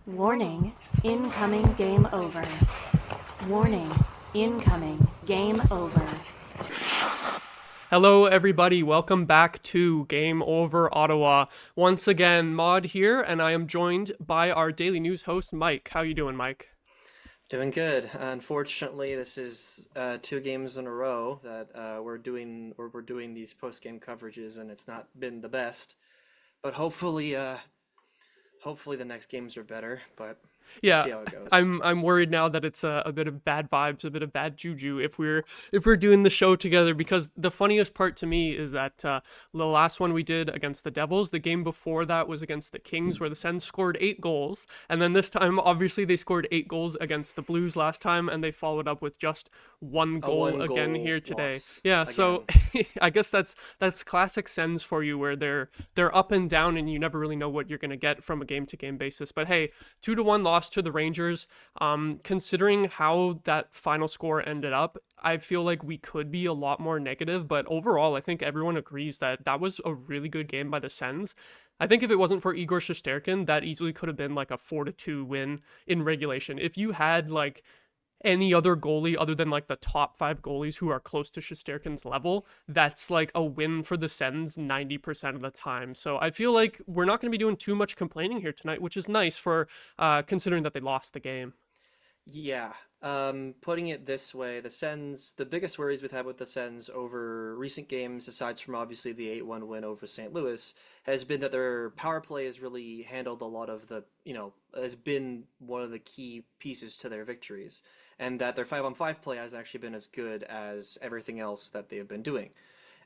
Warning, incoming game over. Warning, incoming game over. Hello, everybody. Welcome back to Game Over Ottawa. Once again, Maude here, and I am joined by our daily news host, Mike. How you doing, Mike? Doing good. Unfortunately, this is two games in a row that we're doing these post game coverages, and it's not been the best. But hopefully the next games are better. But we'll Yeah, see how it goes. I'm worried now that it's a bit of bad vibes, a bit of bad juju if we're doing the show together. Because the funniest part to me is that the last one we did against the Devils, the game before that was against the Kings, where the Sens scored 8 goals, and then this time, obviously, they scored 8 goals against the Blues last time, and they followed up with just one A goal one again goal here today. loss Yeah, so again. I guess that's classic Sens for you, where they're up and down, and you never really know what you're gonna get from a game to game basis. But hey, 2-1 loss to the Rangers. Considering how that final score ended up, I feel like we could be a lot more negative, but overall, I think everyone agrees that that was a really good game by the Sens. I think if it wasn't for Igor Shesterkin, that easily could have been like a 4-2 win in regulation. If you had like any other goalie other than like the top 5 goalies who are close to Shesterkin's level, that's like a win for the Sens 90% of the time. So I feel like we're not going to be doing too much complaining here tonight, which is nice for considering that they lost the game. Yeah. Putting it this way, the biggest worries we've had with the Sens over recent games, aside from obviously the 8-1 win over St. Louis, has been that their power play has really handled a lot of has been one of the key pieces to their victories, and that their 5-on-5 play has actually been as good as everything else that they have been doing.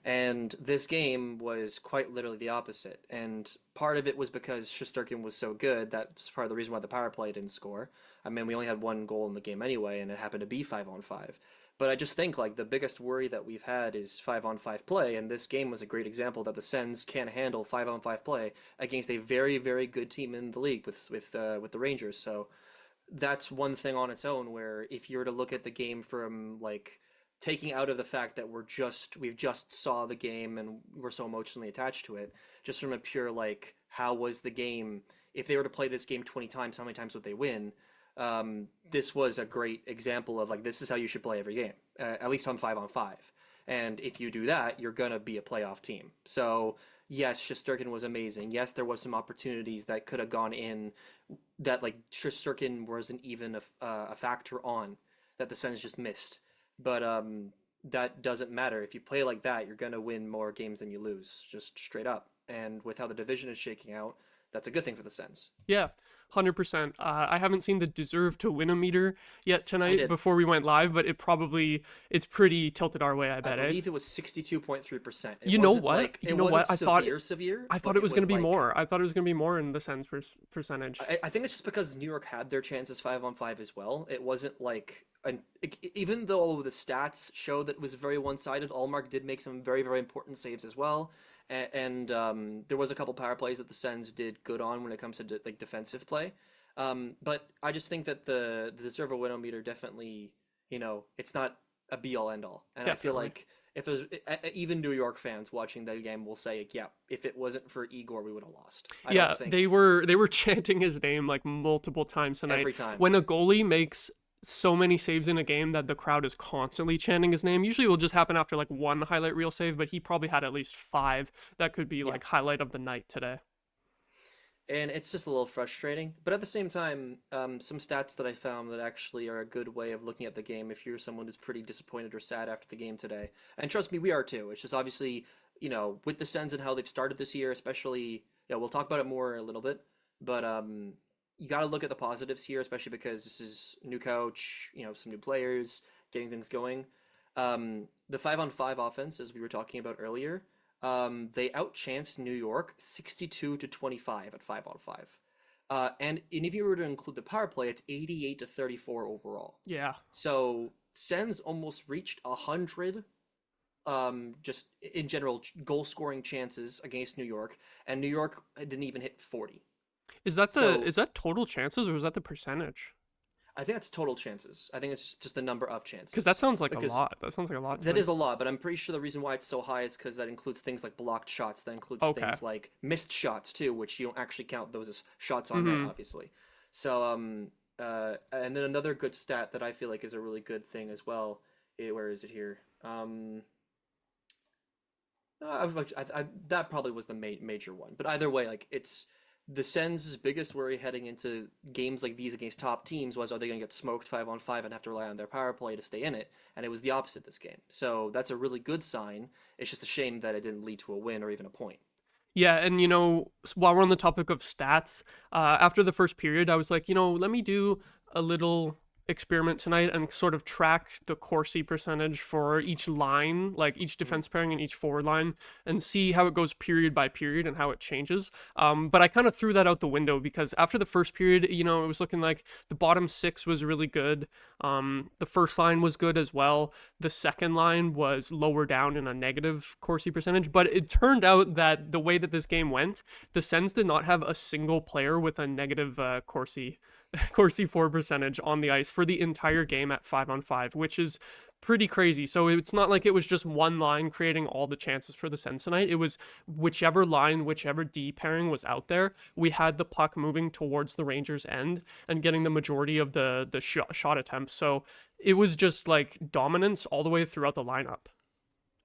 And this game was quite literally the opposite. And part of it was because Shesterkin was so good. That's part of the reason why the power play didn't score. I mean, we only had one goal in the game anyway, and it happened to be 5-on-5. But I just think like the biggest worry that we've had is 5-on-5 play, and this game was a great example that the Sens can handle 5-on-5 play against a very, very good team in the league with the Rangers. So that's one thing on its own where if you were to look at the game from like taking out of the fact that we've just saw the game and we're so emotionally attached to it, just from a pure like how was the game, if they were to play this game 20 times, how many times would they win? This was a great example of like this is how you should play every game, at least on 5-on-5. And if you do that, you're gonna be a playoff team. So yes, Shesterkin was amazing. Yes, there was some opportunities that could have gone in that like Shesterkin wasn't even a factor on, that the Sens just missed. But that doesn't matter. If you play like that, you're gonna win more games than you lose, just straight up. And with how the division is shaking out, that's a good thing for the Sens. Yeah, 100%. I haven't seen the deserve to win a meter yet I tonight did. before we went live, but it's pretty tilted our way, I I bet, eh? believe it was 62.3%. It You know wasn't what? like You it know wasn't what? severe, I thought but it it was going to was be like more. I thought it was going to be more in the Sens percentage. I think it's just because New York had their chances 5-on-5 as well. It wasn't like even though the stats show that it was very one-sided, Allmark did make some very, very important saves as well. And there was a couple power plays that the Sens did good on when it comes to like defensive play. But I just think that the deserve a winometer definitely, it's not a be all end all. And I feel Definitely. like if there's even New York fans watching that game will say, yeah, if it wasn't for Igor, we would have lost. I don't Yeah, they think were they were chanting his name like multiple times tonight. every time. When a goalie makes so many saves in a game that the crowd is constantly chanting his name, usually it will just happen after like one highlight reel save, but he probably had at least 5 that could be Yeah. like highlight of the night today. And it's just a little frustrating. But at the same time, some stats that I found that actually are a good way of looking at the game if you're someone who's pretty disappointed or sad after the game today. And trust me, we are too. It's just obviously, with the Sens and how they've started this year, especially, yeah, we'll talk about it more in a little bit. But you got to look at the positives here, especially because this is new coach, some new players, getting things going. The 5-on-5 offense, as we were talking about earlier, they outchanced New York 62-25 at 5-on-5. And if you were to include the power play, it's 88-34 overall. Yeah. So Sens almost reached 100 just in general goal scoring chances against New York, and New York didn't even hit 40. Is So that total chances or is that the percentage? I think that's total chances. I think it's just the number of Because that chances. sounds like a Because lot. That sounds like a lot to that me. is a lot, but I'm pretty sure the reason why it's so high is because that includes things like blocked shots. That includes Okay. things like missed shots too, which you don't actually count those as shots on net, Mm-hmm. obviously. So and then another good stat that I feel like is a really good thing as well. Where is it here? That probably was the major one. But either way, like it's the Sens' biggest worry heading into games like these against top teams was, are they going to get smoked 5-on-5 and have to rely on their power play to stay in it? And it was the opposite this game. So that's a really good sign. It's just a shame that it didn't lead to a win or even a point. Yeah, and while we're on the topic of stats, after the first period, I was like, let me do a little experiment tonight and sort of track the Corsi percentage for each line, like each defense pairing and each forward line, and see how it goes period by period and how it changes. But I kind of threw that out the window because after the first period, it was looking like the bottom six was really good. The first line was good as well. The second line was lower down in a negative Corsi percentage, but it turned out that the way that this game went, the Sens did not have a single player with a negative Corsi 4 percentage on the ice for the entire game at 5-on-5, which is pretty crazy. So it's not like it was just one line creating all the chances for the Sens tonight. It was whichever line, whichever D pairing was out there, we had the puck moving towards the Rangers' end and getting the majority of the shot attempts. So it was just like dominance all the way throughout the lineup.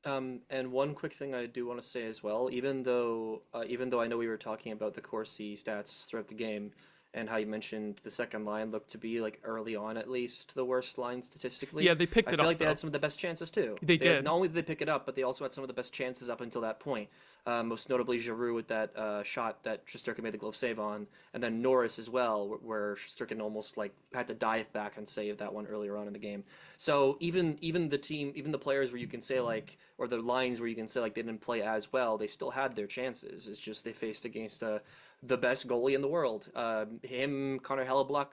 And one quick thing I do want to say as well, even though I know we were talking about the Corsi stats throughout the game, and how you mentioned the second line looked to be, like, early on at least, the worst line statistically. Yeah, they picked it up, I feel like they though. had some of the best chances, too. They did. Not only did they pick it up, but they also had some of the best chances up until that point. Most notably Giroux with that shot that Shesterkin made the glove save on, and then Norris as well, where Shesterkin almost, like, had to dive back and save that one earlier on in the game. So even the players where you can say, like, or the lines where you can say, like, they didn't play as well, they still had their chances. It's just they faced against the best goalie in the world. Him, Connor Hellebuyck,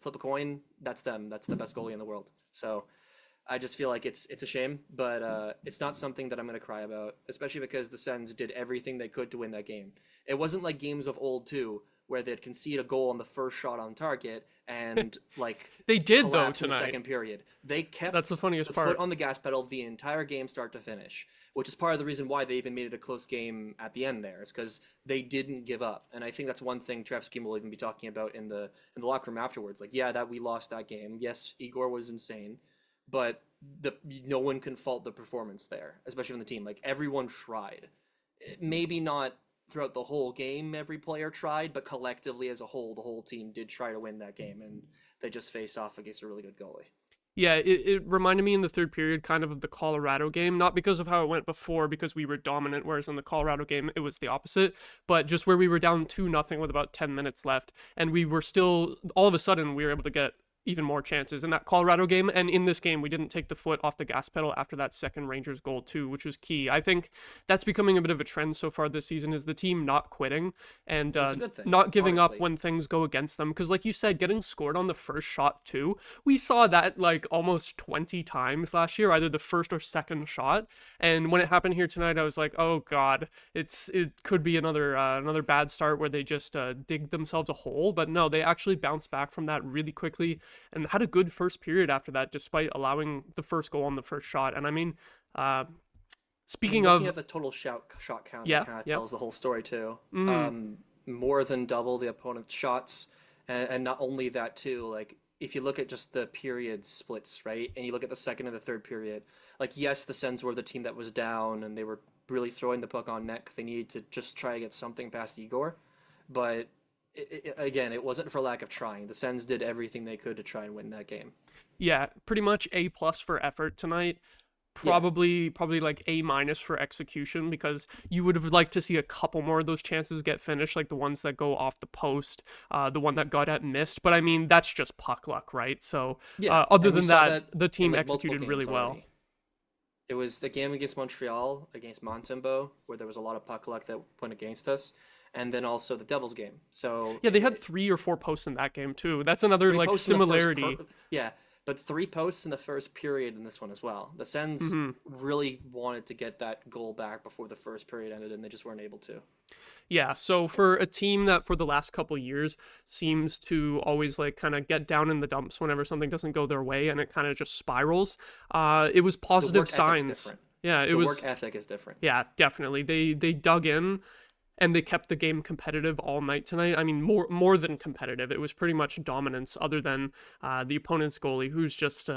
flip a coin. That's them. That's the best goalie in the world. So I just feel like it's a shame, but it's not something that I'm going to cry about, especially because the Sens did everything they could to win that game. It wasn't like games of old too, where they'd concede a goal on the first shot on target and like they did though in tonight. The second period. They kept That's the funniest part. Foot on the gas pedal the entire game, start to finish, which is part of the reason why they even made it a close game at the end there, is because they didn't give up. And I think that's one thing Trevsky will even be talking about in the locker room afterwards. Like, yeah, that we lost that game. Yes, Igor was insane, but no one can fault the performance there, especially from the team. Like, everyone tried. Maybe not throughout the whole game every player tried, but collectively as a whole, the whole team did try to win that game, and they just faced off against a really good goalie. Yeah, it reminded me in the third period kind of the Colorado game, not because of how it went before, because we were dominant, whereas in the Colorado game, it was the opposite, but just where we were down 2-0 with about 10 minutes left, and we were still, all of a sudden, we were able to get even more chances in that Colorado game, and in this game we didn't take the foot off the gas pedal after that second Rangers goal too, which was key. I think that's becoming a bit of a trend so far this season, is the team not quitting and not giving up when things go against them, because like you said, getting scored on the first shot too, we saw that like almost 20 times last year, either the first or second shot, and when it happened here tonight I was like, oh god, it could be another bad start where they just dig themselves a hole, but no, they actually bounced back from that really quickly and had a good first period after that, despite allowing the first goal on the first shot. And I mean, speaking of the total shot count, yeah, kind of tells the whole story too. Mm-hmm. More than double the opponent's shots, and not only that too. Like, if you look at just the period splits, right, and you look at the second and the third period, like, yes, the Sens were the team that was down, and they were really throwing the puck on net because they needed to just try to get something past Igor, but again, it wasn't for lack of trying. The Sens did everything they could to try and win that game. Yeah, pretty much A+ for effort tonight. Probably like A- for execution, because you would have liked to see a couple more of those chances get finished, like the ones that go off the post, the one that got at missed. But I mean, that's just puck luck, right? So other than that, the team executed really well. It was the game against Montreal, against Montembeault, where there was a lot of puck luck that went against us. And then also the Devils game. So yeah, they had 3 or 4 posts in that game too. That's another like similarity. But 3 posts in the first period in this one as well. The Sens really wanted to get that goal back before the first period ended, and they just weren't able to. Yeah, so for a team that for the last couple of years seems to always like kind of get down in the dumps whenever something doesn't go their way and it kind of just spirals, it was positive signs. Yeah, the work ethic is different. Yeah, definitely. They dug in. and they kept the game competitive all night tonight. I mean, more than competitive. It was pretty much dominance, other than the opponent's goalie, who's just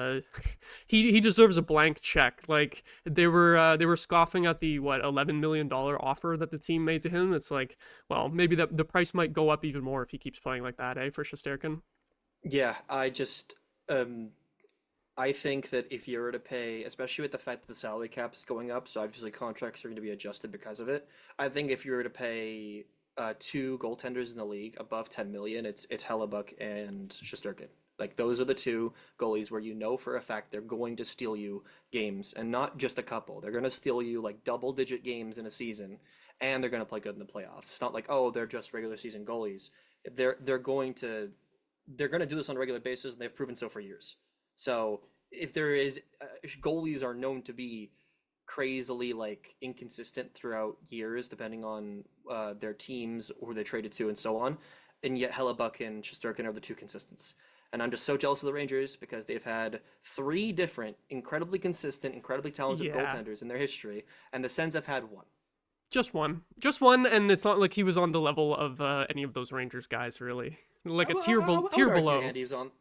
he deserves a blank check. Like they were scoffing at the $11 million offer that the team made to him. It's like, well, maybe the price might go up even more if he keeps playing like that, for Shesterkin. Yeah, I just I think that if you were to pay, especially with the fact that the salary cap is going up, so obviously contracts are going to be adjusted because of it. I think if you were to pay two goaltenders in the league above 10 million, it's Hellebuck and Shesterkin. Like those are the two goalies where you know for a fact they're going to steal you games, and not just a couple. They're going to steal you like double-digit games in a season, and they're going to play good in the playoffs. It's not like, oh, they're just regular season goalies. They're going to do this on a regular basis, and they've proven so for years. So if there is goalies are known to be crazily like inconsistent throughout years, depending on their teams or who they traded to and so on, and yet Hellebuck and Shesterkin are the two consistents. And I'm just so jealous of the Rangers because they've had three different, incredibly consistent, incredibly talented goaltenders in their history, and the Sens have had one. Just one, and it's not like he was on the level of any of those Rangers guys, really. Like a tier below.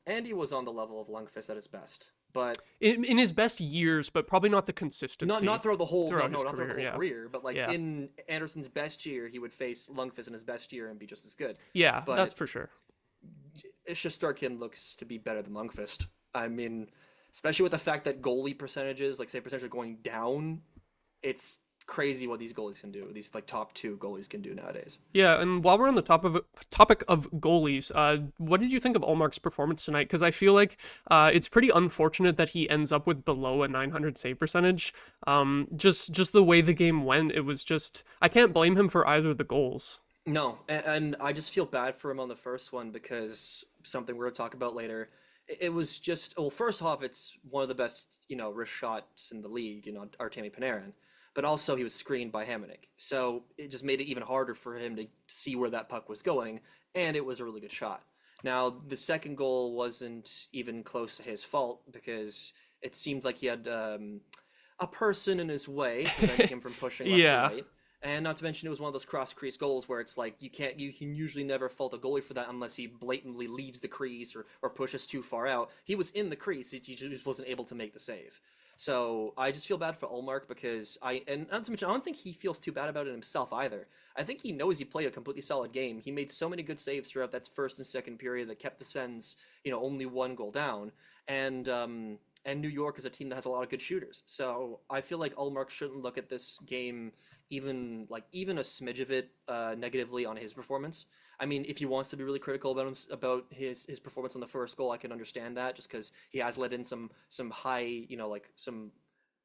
Andy was on the level of Lundqvist at his best, but in his best years, but probably not the consistency. Not throughout the whole career, but like in Anderson's best year, he would face Lundqvist in his best year and be just as good. Yeah, but that's for sure. Shesterkin looks to be better than Lundqvist. I mean, especially with the fact that goalie percentages, like say percentage are going down, it's crazy what these goalies can do. These like top two goalies can do nowadays. Yeah, and while we're on the topic of goalies, what did you think of Ullmark's performance tonight? Because I feel like it's pretty unfortunate that he ends up with below a 900 save percentage. Just the way the game went, it was just, I can't blame him for either of the goals. No, and I just feel bad for him on the first one because something we're going to talk about later. It was just, well, first off, it's one of the best, wrist shots in the league, Artemi Panarin. But also he was screened by Hamonic. So it just made it even harder for him to see where that puck was going, and it was a really good shot. Now, the second goal wasn't even close to his fault because it seemed like he had a person in his way preventing him from pushing left to right. And not to mention, it was one of those cross-crease goals where it's like you can usually never fault a goalie for that unless he blatantly leaves the crease or pushes too far out. He was in the crease, he just wasn't able to make the save. So I just feel bad for Ullmark because and not to mention, I don't think he feels too bad about it himself either. I think he knows he played a completely solid game. He made so many good saves throughout that first and second period that kept the Sens, only one goal down. And New York is a team that has a lot of good shooters. So I feel like Ullmark shouldn't look at this game even a smidge of it negatively on his performance. I mean, if he wants to be really critical about his performance on the first goal, I can understand that, just because he has let in some high, some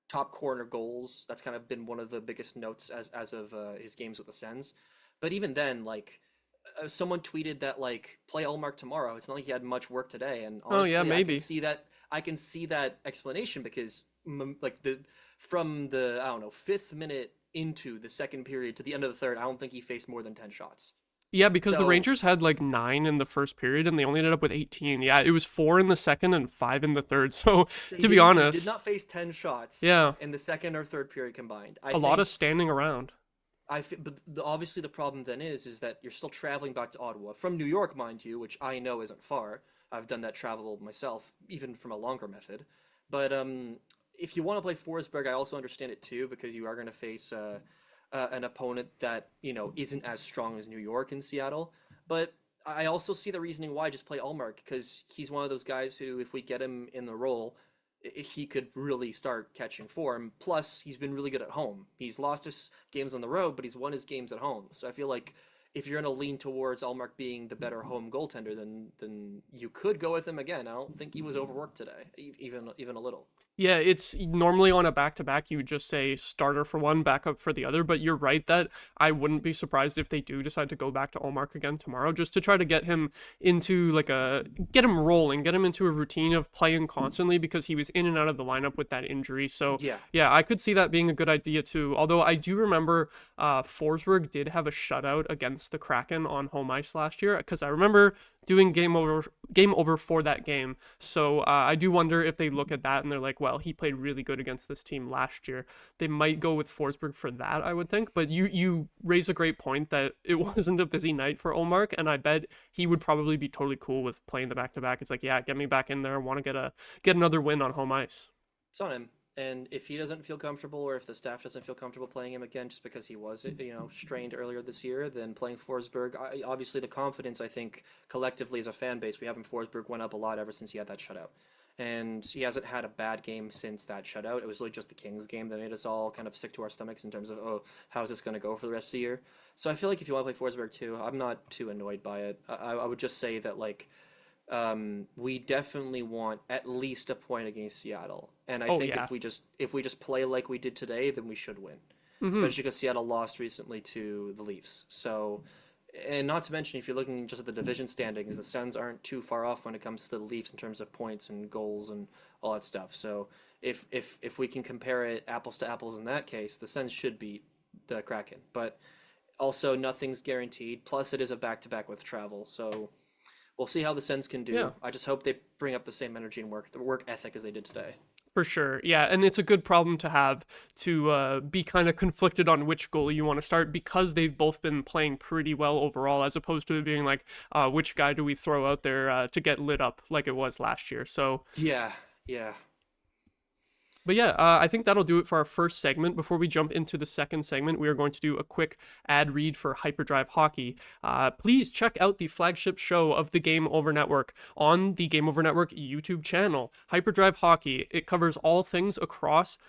top corner goals. That's kind of been one of the biggest notes as of his games with the Sens. But even then, someone tweeted that play Ullmark tomorrow. It's not like he had much work today, and honestly, maybe I can see that explanation because from the 5th minute into the second period to the end of the third, I don't think he faced more than 10 shots. Yeah, because the Rangers had 9 in the first period and they only ended up with 18. Yeah, it was 4 in the second and 5 in the third. So to be honest, he did not face 10 shots. Yeah. In the second or third period combined. A lot of standing around. But obviously the problem then is that you're still traveling back to Ottawa from New York, mind you, which I know isn't far. I've done that travel myself, even from a longer method. But if you want to play Forsberg, I also understand it too, because you are going to face an opponent that isn't as strong as New York and Seattle. But I also see the reasoning why just play Ullmark, because he's one of those guys who, if we get him in the role, he could really start catching form. Plus, he's been really good at home. He's lost his games on the road, but he's won his games at home. So I feel like if you're going to lean towards Ullmark being the better home goaltender, then you could go with him again. I don't think he was overworked today, even a little. Yeah, it's normally on a back-to-back, you would just say starter for one, backup for the other, but you're right that I wouldn't be surprised if they do decide to go back to Ullmark again tomorrow, just to try to get him into get him rolling, get him into a routine of playing constantly, because he was in and out of the lineup with that injury. So yeah, I could see that being a good idea too. Although I do remember Forsberg did have a shutout against the Kraken on home ice last year, because I remember doing game over for that game. So I do wonder if they look at that and they're like, well, he played really good against this team last year. They might go with Forsberg for that, I would think. But you raise a great point that it wasn't a busy night for Olmark, and I bet he would probably be totally cool with playing the back-to-back. It's like, yeah, get me back in there. I want to get another win on home ice. It's on him. And if he doesn't feel comfortable, or if the staff doesn't feel comfortable playing him again, just because he was, strained earlier this year, then playing Forsberg, obviously the confidence, I think, collectively as a fan base, we have in Forsberg went up a lot ever since he had that shutout. And he hasn't had a bad game since that shutout. It was really just the Kings game that made us all kind of sick to our stomachs in terms of, oh, how is this going to go for the rest of the year? So I feel like if you want to play Forsberg too, I'm not too annoyed by it. I would just say that, like, we definitely want at least a point against Seattle, and I think yeah. if we just play like we did today, then we should win. Especially because Seattle lost recently to the Leafs. So, and not to mention, if you're looking just at the division standings, the Sens aren't too far off when it comes to the Leafs in terms of points and goals and all that stuff. So, if we can compare it apples to apples in that case, the Sens should beat the Kraken. But also, nothing's guaranteed. Plus, it is a back-to-back with travel, so. We'll see how the Sens can do. Yeah. I just hope they bring up the same energy and work ethic as they did today. For sure, yeah, and it's a good problem to have, to be kind of conflicted on which goalie you want to start, because they've both been playing pretty well overall, as opposed to it being like, which guy do we throw out there to get lit up like it was last year. So yeah. But yeah, I think that'll do it for our first segment. Before we jump into the second segment, we are going to do a quick ad read for Hyperdrive Hockey. Please check out the flagship show of the Game Over Network on the Game Over Network YouTube channel, Hyperdrive Hockey. It covers all things across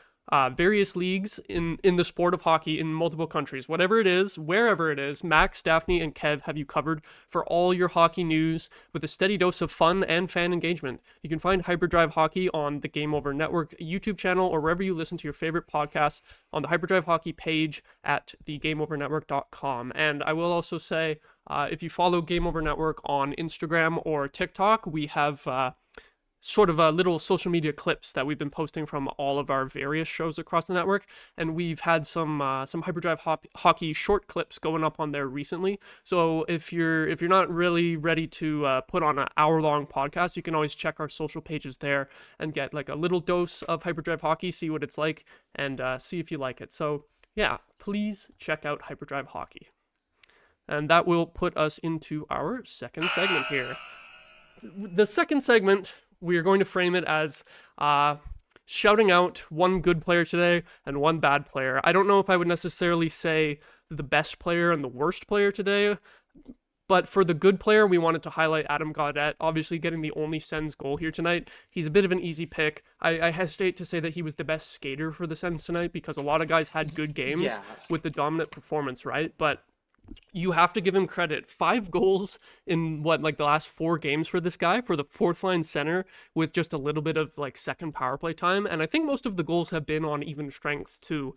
various leagues in the sport of hockey in multiple countries. Whatever it is, wherever it is, Max, Daphne, and Kev have you covered for all your hockey news with a steady dose of fun and fan engagement. You can find Hyperdrive Hockey on the Game Over Network YouTube channel, or wherever you listen to your favorite podcasts, on the Hyperdrive Hockey page at thegameovernetwork.com. And I will also say, if you follow Game Over Network on Instagram or TikTok, we have sort of little social media clips that we've been posting from all of our various shows across the network, and we've had some Hyperdrive Hockey short clips going up on there recently. So if you're not really ready to put on an hour-long podcast, you can always check our social pages there and get like a little dose of Hyperdrive Hockey, see what it's like, and see if you like it. So yeah, please check out Hyperdrive Hockey. And that will put us into our second segment here. The second segment, we are going to frame it as shouting out one good player today and one bad player. I don't know if I would necessarily say the best player and the worst player today, but for the good player, we wanted to highlight Adam Gaudette, obviously getting the only Sens goal here tonight. He's a bit of an easy pick. I hesitate to say that he was the best skater for the Sens tonight, because a lot of guys had good games with the dominant performance, right? But you have to give him credit. 5 goals in the last 4 games for this guy, for the fourth line center, with just a little bit of second power play time. And I think most of the goals have been on even strength too.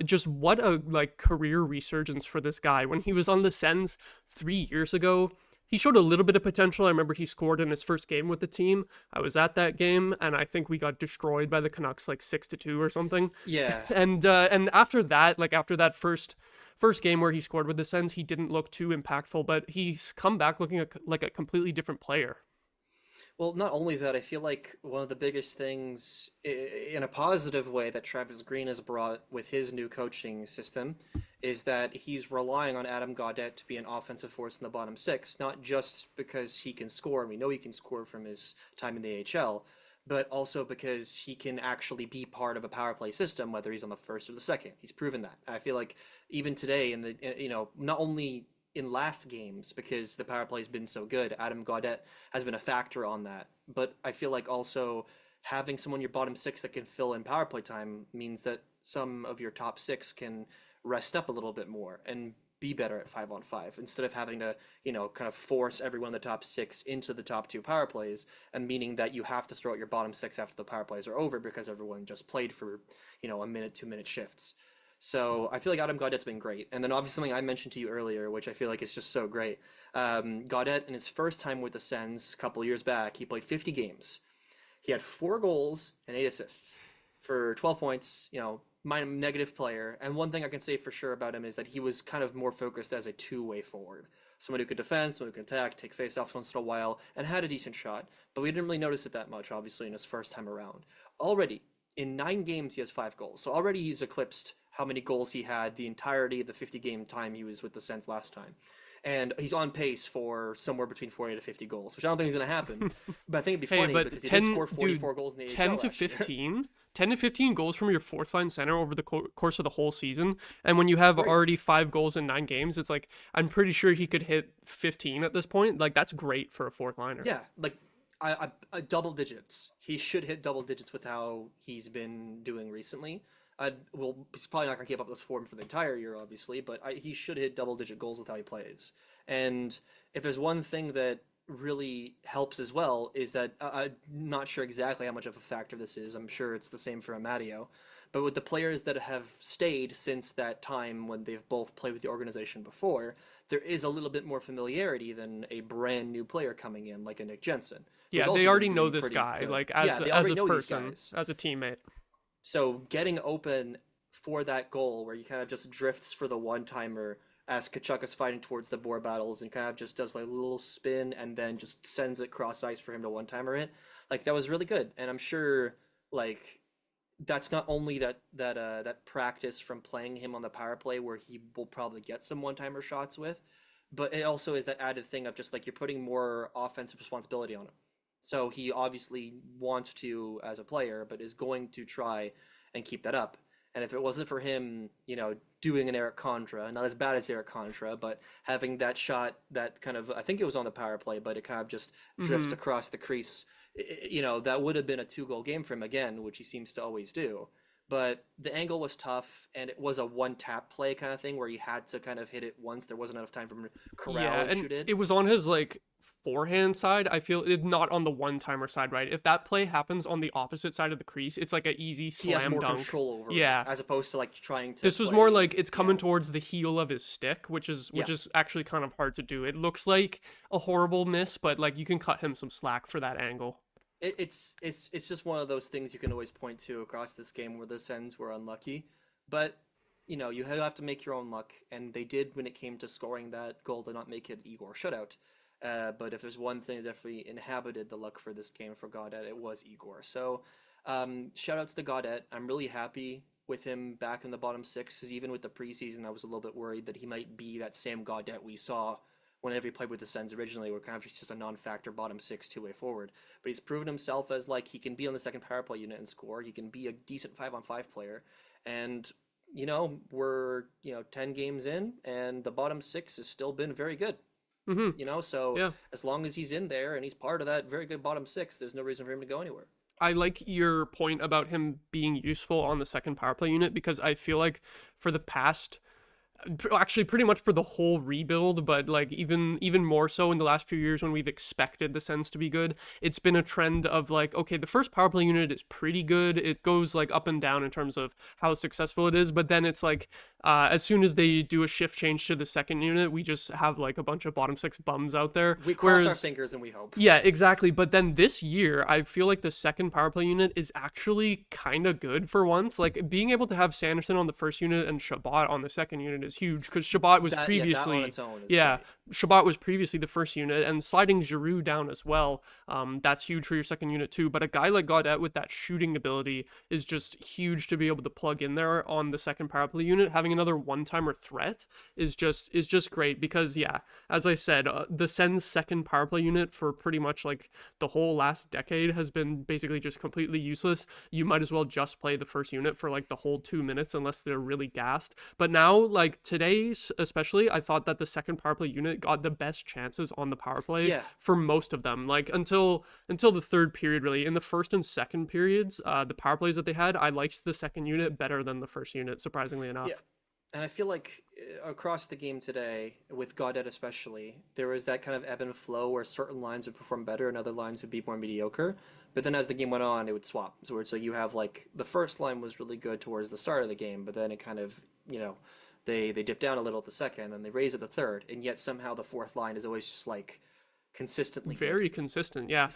Just what a career resurgence for this guy. When he was on the Sens 3 years ago, he showed a little bit of potential. I remember he scored in his first game with the team. I was at that game, and I think we got destroyed by the Canucks 6-2 or something. Yeah. And after that, after that first game where he scored with the Sens, he didn't look too impactful, but he's come back looking like a completely different player. Well, not only that, I feel like one of the biggest things in a positive way that Travis Green has brought with his new coaching system is that he's relying on Adam Gaudette to be an offensive force in the bottom 6, not just because he can score, and we know he can score from his time in the AHL, but also because he can actually be part of a power play system, whether he's on the first or the second. He's proven that. I feel like even today, not only in last games, because the power play has been so good, Adam Gaudette has been a factor on that. But I feel like also having someone in your bottom 6 that can fill in power play time means that some of your top 6 can rest up a little bit more and be better at 5-on-5, instead of having to, kind of force everyone in the top 6 into the top 2 power plays, and meaning that you have to throw out your bottom 6 after the power plays are over because everyone just played for, a minute, 2-minute shifts. So I feel like Adam Gaudette's been great. And then obviously something I mentioned to you earlier, which I feel like is just so great. Gaudette, in his first time with the Sens a couple years back, he played 50 games. He had 4 goals and 8 assists for 12 points, negative player. And one thing I can say for sure about him is that he was kind of more focused as a two-way forward. someone who could defend, someone who could attack, take faceoffs once in a while, and had a decent shot. But we didn't really notice it that much, obviously, in his first time around. Already, in 9 games, he has 5 goals. So already he's eclipsed how many goals he had the entirety of the 50-game time he was with the Sens last time. And he's on pace for somewhere between 40 to 50 goals, which I don't think is going to happen. But I think it'd be funny because he did score 44 goals in the AHL 10 to 15? 10 to 15 goals from your fourth line center over the course of the whole season. And when you have already 5 goals in 9 games, it's like, I'm pretty sure he could hit 15 at this point. Like, that's great for a fourth liner. Yeah, like I double digits. He should hit double digits with how he's been doing recently. He's probably not going to keep up this form for the entire year, obviously, but he should hit double-digit goals with how he plays. And if there's one thing that really helps as well is that I'm not sure exactly how much of a factor this is. I'm sure it's the same for Amadio. But with the players that have stayed since that time when they've both played with the organization before, there is a little bit more familiarity than a brand new player coming in, like a Nick Jensen. Yeah, they already know this guy, good. like as a person, as a teammate. So getting open for that goal where he kind of just drifts for the one-timer as Tkachuk is fighting towards the board battles and kind of just does like a little spin and then just sends it cross ice for him to one-timer it. Like, that was really good. And I'm sure, like, that's not only that practice from playing him on the power play where he will probably get some one-timer shots with, but it also is that added thing of just like you're putting more offensive responsibility on him. So he obviously wants to as a player, but is going to try and keep that up. And if it wasn't for him, doing an Eric Contra, not as bad as Eric Contra, but having that shot that kind of, I think it was on the power play, but it kind of just drifts across the crease, that would have been a 2-goal game for him again, which he seems to always do. But the angle was tough, and it was a one-tap play kind of thing where he had to kind of hit it once. There wasn't enough time for him to corral and shoot it. It was on his, forehand side. I feel it not on the one-timer side, right? If that play happens on the opposite side of the crease, it's like an easy slam dunk. He has more control over it, as opposed to, trying to This was more like it's coming towards the heel of his stick, which is actually kind of hard to do. It looks like a horrible miss, but, you can cut him some slack for that angle. It's just one of those things you can always point to across this game where the Sens were unlucky. But, you have to make your own luck, and they did when it came to scoring that goal to not make it Igor shutout. But if there's one thing that definitely inhabited the luck for this game for Gaudette, it was Igor. So shout-outs to Gaudette. I'm really happy with him back in the bottom 6, because even with the preseason, I was a little bit worried that he might be that same Gaudette we saw whenever he played with the Sens originally, where kind of just a non-factor bottom 6 two-way forward. But he's proven himself as, he can be on the second power play unit and score. He can be a decent 5-on-5 player. And, we're, 10 games in, and the bottom 6 has still been very good. So as long as he's in there and he's part of that very good bottom 6, there's no reason for him to go anywhere. I like your point about him being useful on the second power play unit, because I feel like for the past, actually pretty much for the whole rebuild, but even more so in the last few years when we've expected the Sens to be good, it's been a trend of okay, the first power play unit is pretty good. It goes up and down in terms of how successful it is, but then it's as soon as they do a shift change to the second unit, we just have a bunch of bottom 6 bums out there. We cross our fingers and we hope. Yeah, exactly. But then this year, I feel like the second power play unit is actually kind of good for once. Being able to have Sanderson on the first unit and Chabot on the second unit is huge, because Chabot was previously Chabot was previously the first unit, and sliding Giroux down as well, that's huge for your second unit too. But a guy like Gaudette with that shooting ability is just huge to be able to plug in there on the second power play unit. Having another one-timer threat is just great, because as I said, the Sens second power play unit for pretty much the whole last decade has been basically just completely useless. You might as well just play the first unit for the whole 2 minutes unless they're really gassed. But now today especially, I thought that the second power play unit got the best chances on the power play for most of them, until the third period. Really, in the first and second periods, the power plays that they had, I liked the second unit better than the first unit, surprisingly enough. And I feel like across the game today, with Gaudette especially, there was that kind of ebb and flow where certain lines would perform better and other lines would be more mediocre. But then as the game went on, it would swap. So it's you have the first line was really good towards the start of the game, but then it kind of, they dip down a little at the second, and they raise at the third, and yet somehow the fourth line is always just consistently very good. Consistent, yeah.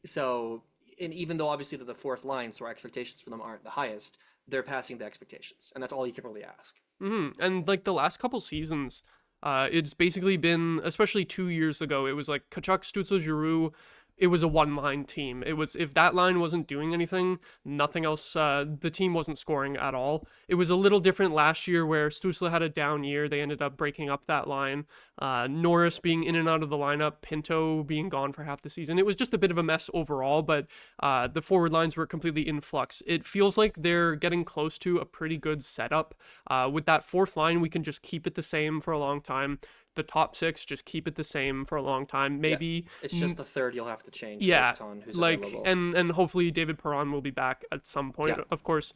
So, and even though obviously the fourth line, so our expectations for them aren't the highest, they're passing the expectations, and that's all you can really ask. And the last couple seasons, It's basically been, especially 2 years ago, it was like Kachuk, Stützle, Giroux. It was a one-line team. It was, if that line wasn't doing anything, nothing else. The team wasn't scoring at all. It was a little different last year where Stützle had a down year. They ended up breaking up that line. Norris being in and out of the lineup, Pinto being gone for half the season. It was just a bit of a mess overall, but the forward lines were completely in flux. It feels like they're getting close to a pretty good setup. With that fourth line, we can just keep it the same for a long time. The top six, just keep it the same for a long time. Maybe it's just the third you'll have to change based on who's like available. and hopefully David Perron will be back at some point. Yeah. Of course,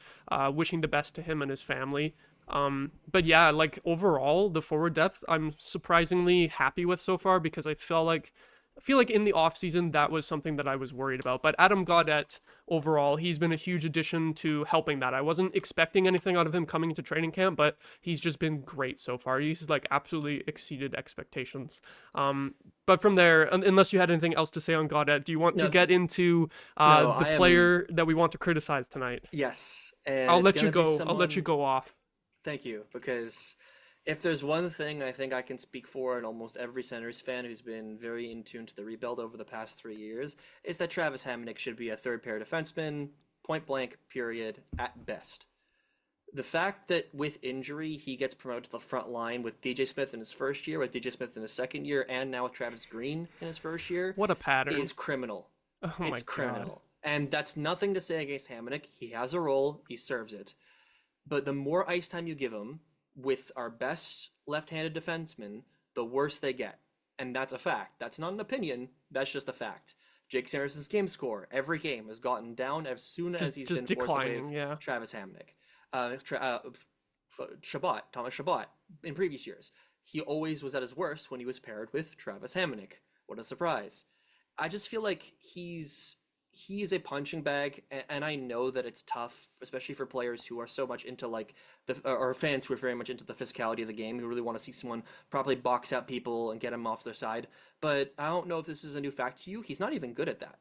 wishing the best to him and his family. But yeah, like overall, the forward depth I'm surprisingly happy with so far, because I feel like in the offseason that was something that I was worried about. But Adam Gaudette, overall, he's been a huge addition to helping that. I wasn't expecting anything out of him coming into training camp, but he's just been great so far. He's like absolutely exceeded expectations. But from there, unless you had anything else to say on Gaudette, do you want to get into the player that we want to criticize tonight? Yes. And I'll let you go. I'll let you go off. Thank you, because if there's one thing I think I can speak for, and almost every Senators fan who's been very in tune to the rebuild over the past 3 years, is that Travis Hamonic should be a third-pair defenseman, point blank, period, at best. The fact that with injury he gets promoted to the front line with DJ Smith in his first year, with DJ Smith in his second year, and now with Travis Green in his first year, what a pattern, is criminal. Oh my it's criminal. God. And that's nothing to say against Hamonic. He has a role, he serves it. But the more ice time you give him, with our best left-handed defenseman, the worse they get. And that's a fact. That's not an opinion. That's just a fact. Jake Sanderson's game score every game has gotten down as soon as he's been declining, forced away with Travis Hamonic. Thomas Chabot, in previous years, he always was at his worst when he was paired with Travis Hamonic. What a surprise. I just feel like he's a punching bag, and I know that it's tough, especially for players who are so much into like or fans who are very much into the physicality of the game, who really want to see someone properly box out people and get them off their side. But I don't know if this is a new fact to you. He's not even good at that.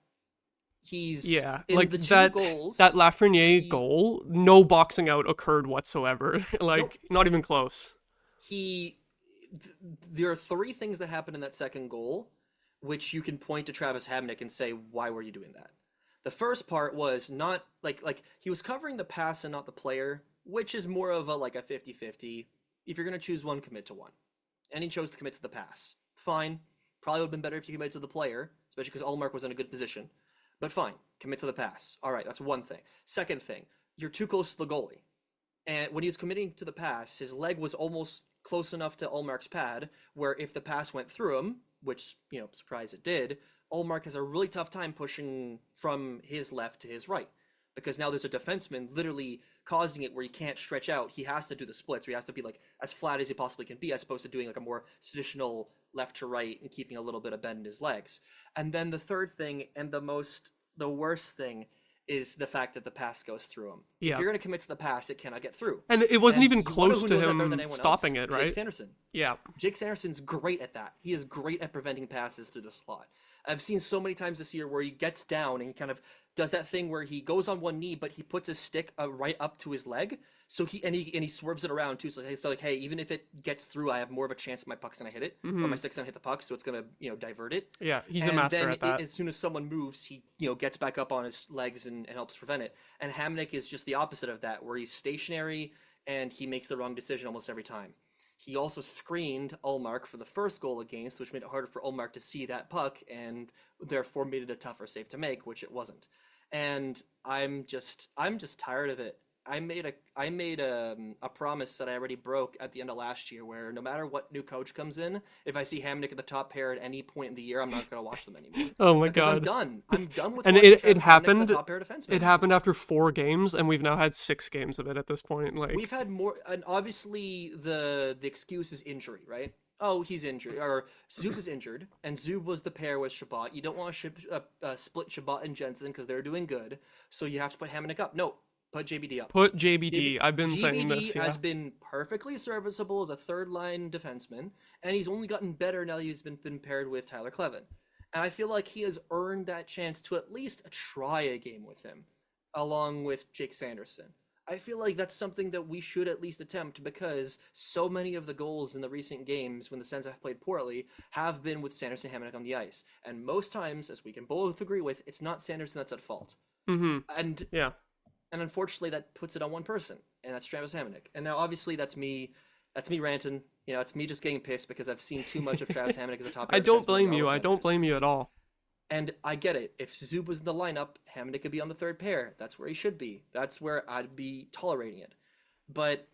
He's in like the two that goals, that Lafreniere goal, no boxing out occurred whatsoever. Not even close. There are three things that happened in that second goal, which you can point to Travis Hamonic and say, why were you doing that? The first part was not like he was covering the pass and not the player, which is more of a 50-50. If you're going to choose one, commit to one. And he chose to commit to the pass. Fine. Probably would have been better if you committed to the player, especially because Ullmark was in a good position. But fine. Commit to the pass. All right, that's one thing. Second thing, you're too close to the goalie. And when he was committing to the pass, his leg was almost close enough to Ullmark's pad where if the pass went through him, which, surprise it did, Ullmark has a really tough time pushing from his left to his right, because now there's a defenseman literally causing it where he can't stretch out. He has to do the splits, where he has to be as flat as he possibly can be, as opposed to doing a more traditional left to right and keeping a little bit of bend in his legs. And then the third thing, and the worst thing, is the fact that the pass goes through him. Yeah. If you're going to commit to the pass, it cannot get through. And it wasn't even close to him stopping it, right? Jake Sanderson. Yeah. Jake Sanderson's great at that. He is great at preventing passes through the slot. I've seen so many times this year where he gets down and he kind of does that thing where he goes on one knee, but he puts his stick right up to his leg. So he swerves it around too. So hey, even if it gets through, I have more of a chance my puck's gonna hit it, or my stick's gonna hit the puck, so it's gonna divert it. Yeah, he's a master at that. As soon as someone moves, he gets back up on his legs and helps prevent it. And Hamonic is just the opposite of that, where he's stationary and he makes the wrong decision almost every time. He also screened Ullmark for the first goal against, which made it harder for Ullmark to see that puck, and therefore made it a tougher save to make, which it wasn't. And I'm just tired of it. I made a promise that I already broke at the end of last year, where no matter what new coach comes in, if I see Hamonic at the top pair at any point in the year, I'm not going to watch them anymore. Oh my God. I'm done. I'm done with. And it happened. Top pair defenseman. It happened after 4 games, and we've now had 6 games of it at this point. We've had more, and obviously the excuse is injury, right? Oh, he's injured, or Zub is injured, and Zub was the pair with Chabot. You don't want to split Chabot and Jensen because they're doing good, so you have to put Hamonic up. No. Put JBD up. Put JBD. I've been saying this. JBD has been perfectly serviceable as a third-line defenseman, and he's only gotten better now that he's been paired with Tyler Clevin. And I feel like he has earned that chance to at least try a game with him, along with Jake Sanderson. I feel like that's something that we should at least attempt because so many of the goals in the recent games when the Sens have played poorly have been with Sanderson Hamonic on the ice. And most times, as we can both agree with, it's not Sanderson that's at fault. Mm-hmm. And Yeah. and unfortunately that puts it on one person, and that's Travis Hamonic. And now obviously that's me ranting. It's me just getting pissed because I've seen too much of Travis Hamonic as a top I don't defenseman blame for you. Ottawa I don't Senators. blame you at all. And I get it. If Zub was in the lineup, Hamonic could be on the third pair. That's where he should be. That's where I'd be tolerating it. But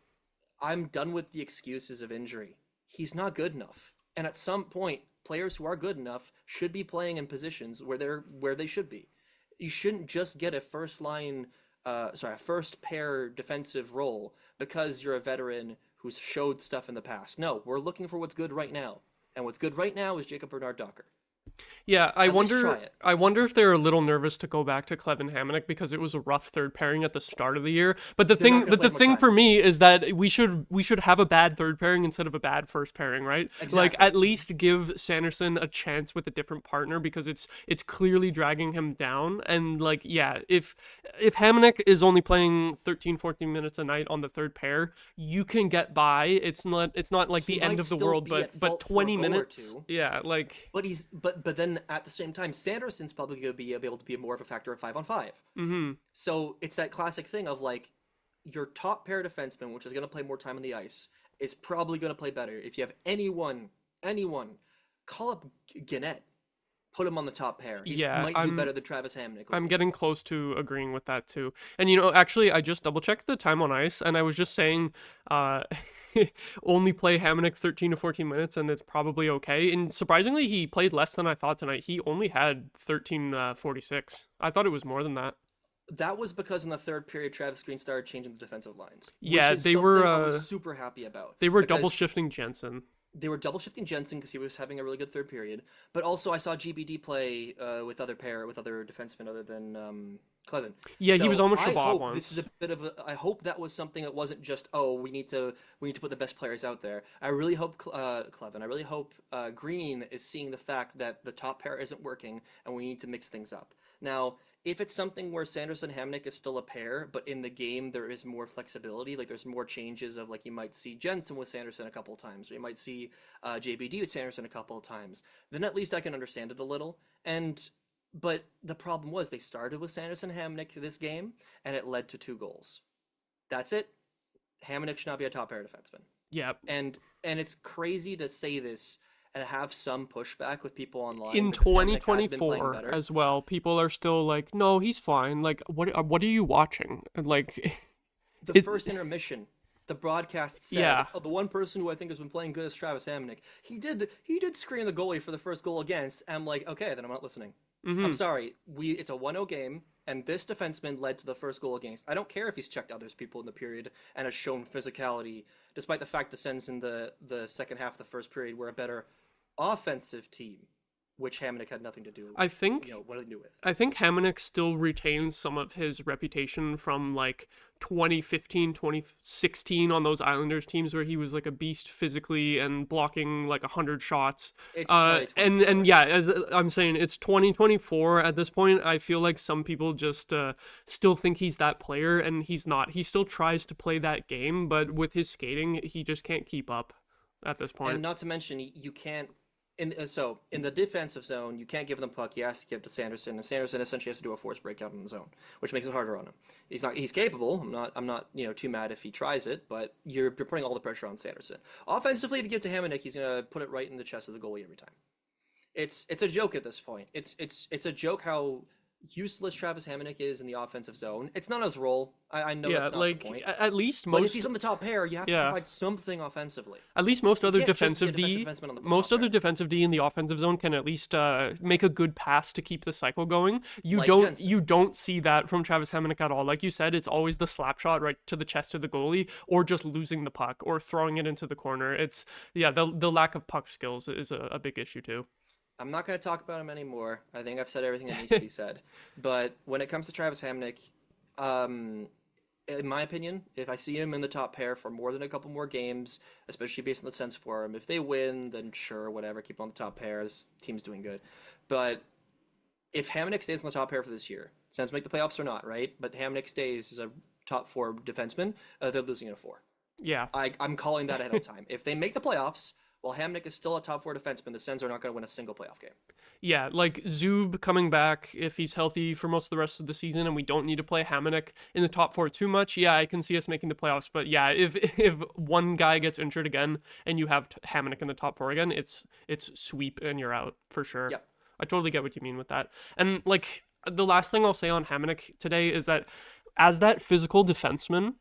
I'm done with the excuses of injury. He's not good enough. And at some point, players who are good enough should be playing in positions where they should be. You shouldn't just get a first pair defensive role because you're a veteran who's showed stuff in the past. No, we're looking for what's good right now. And what's good right now is Jacob Bernard-Docker. Yeah, At least try it. I wonder if they're a little nervous to go back to Clevin Hamonic because it was a rough third pairing at the start of the year. But the They're not gonna play thing more time. for me is that we should have a bad third pairing instead of a bad first pairing, right? Like Exactly. at least give Sanderson a chance with a different partner because it's clearly dragging him down. And like yeah, if Hamonic is only playing 13, 14 minutes a night on the third pair, you can get by. It's not like He the end might of the still world, be at but fault for a 20 goal or minutes. two. Yeah, like But then at the same time, Sanderson's probably going to be able to be more of a factor of 5-on-5. mhm. So it's that classic thing of like your top pair defenseman, which is going to play more time on the ice, is probably going to play better. If you have anyone, call up Gannett, put him on the top pair. He Yeah, might do better than Travis Hamonic. I'm getting close to agreeing with that too. And actually, I just double checked the time on ice, and I was just saying, only play Hamonic 13 to 14 minutes, and it's probably okay. And surprisingly, he played less than I thought tonight. He only had 13:46. I thought it was more than that. That was because in the third period, Travis Green started changing the defensive lines. Yeah, which is they something were, I was super happy about. They were because double shifting Jensen. They were double shifting Jensen because he was having a really good third period, but also I saw GBD play with other defensemen other than Clevin. Yeah, he was almost I Shabbat hope once. this is a bit of I hope that was something that wasn't just we need to put the best players out there. I really hope Clevin. I really hope Green is seeing the fact that the top pair isn't working and we need to mix things up. Now, if it's something where Sanderson Hamonic is still a pair, but in the game there is more flexibility, like there's more changes of like you might see Jensen with Sanderson a couple of times, or you might see JBD with Sanderson a couple of times, then at least I can understand it a little. But the problem was they started with Sanderson Hamonic this game, and it led to 2 goals. That's it. Hamonic should not be a top pair defenseman. Yeah. And it's crazy to say this and have some pushback with people online. In because Hamonic has been playing 2024 better. as well, people are still like, no, he's fine. Like, what are you watching? And like, The first intermission, the broadcast said, Yeah. "Oh, the one person who I think has been playing good is Travis Hamonic. He did screen the goalie for the first goal against." I'm like, okay, then I'm not listening. I'm sorry. It's a 1-0 game, and this defenseman led to the first goal against. I don't care if he's checked others people in the period and has shown physicality, despite the fact the Sens in the second half of the first period were a better offensive team, which Hamonic had nothing to do. I think what did he do with? I think Hamonic still retains some of his reputation from like 2015, 2016 on those Islanders teams where he was like a beast physically and blocking like 100 shots. It's And yeah, as I'm saying, it's 2024 at this point. I feel like some people just still think he's that player, and he's not. He still tries to play that game, but with his skating, he just can't keep up at this point. And not to mention, you can't. In the defensive zone, you can't give them puck. He has to give to Sanderson, and Sanderson essentially has to do a forced breakout in the zone, which makes it harder on him. He's capable. I'm not too mad if he tries it, but you're putting all the pressure on Sanderson. Offensively, if you give it to Hamonic, he's gonna put it right in the chest of the goalie every time. It's a joke at this point. It's a joke how useless Travis Hamonic is in the offensive zone. It's not his role. I know Yeah, that's not like the point. at least But if most he's on the top pair, you have to Yeah. provide something offensively. At least most other can't just be a defensive D, defensive defenseman on the most top other pair. defensive D in the offensive zone can at least make a good pass to keep the cycle going. Like Jensen. You don't see that from Travis Hamonic at all. Like you said, it's always the slap shot right to the chest of the goalie, or just losing the puck, or throwing it into the corner. It's the lack of puck skills is a big issue too. I'm not going to talk about him anymore. I think I've said everything that needs to be said. But when it comes to Travis Hamonic, in my opinion, if I see him in the top pair for more than a couple more games, especially based on the Sens for him, if they win, then sure, whatever, keep him on the top pair. This team's doing good. But if Hamonic stays on the top pair for this year, Sens make the playoffs or not, right? But Hamonic stays top four defensemen, they're losing in a 4. Yeah. I'm calling that ahead of time. If they make the playoffs, while Hamnick is still a top four defenseman, the Sens are not going to win a single playoff game. Yeah, like Zub coming back if he's healthy for most of the rest of the season, and we don't need to play Hamnick in the top 4 too much. Yeah, I can see us making the playoffs, but yeah, if one guy gets injured again and you have Hamnick in the top 4 again, it's sweep and you're out for sure. Yep. I totally get what you mean with that. And like the last thing I'll say on Hamnick today is that as that physical defenseman,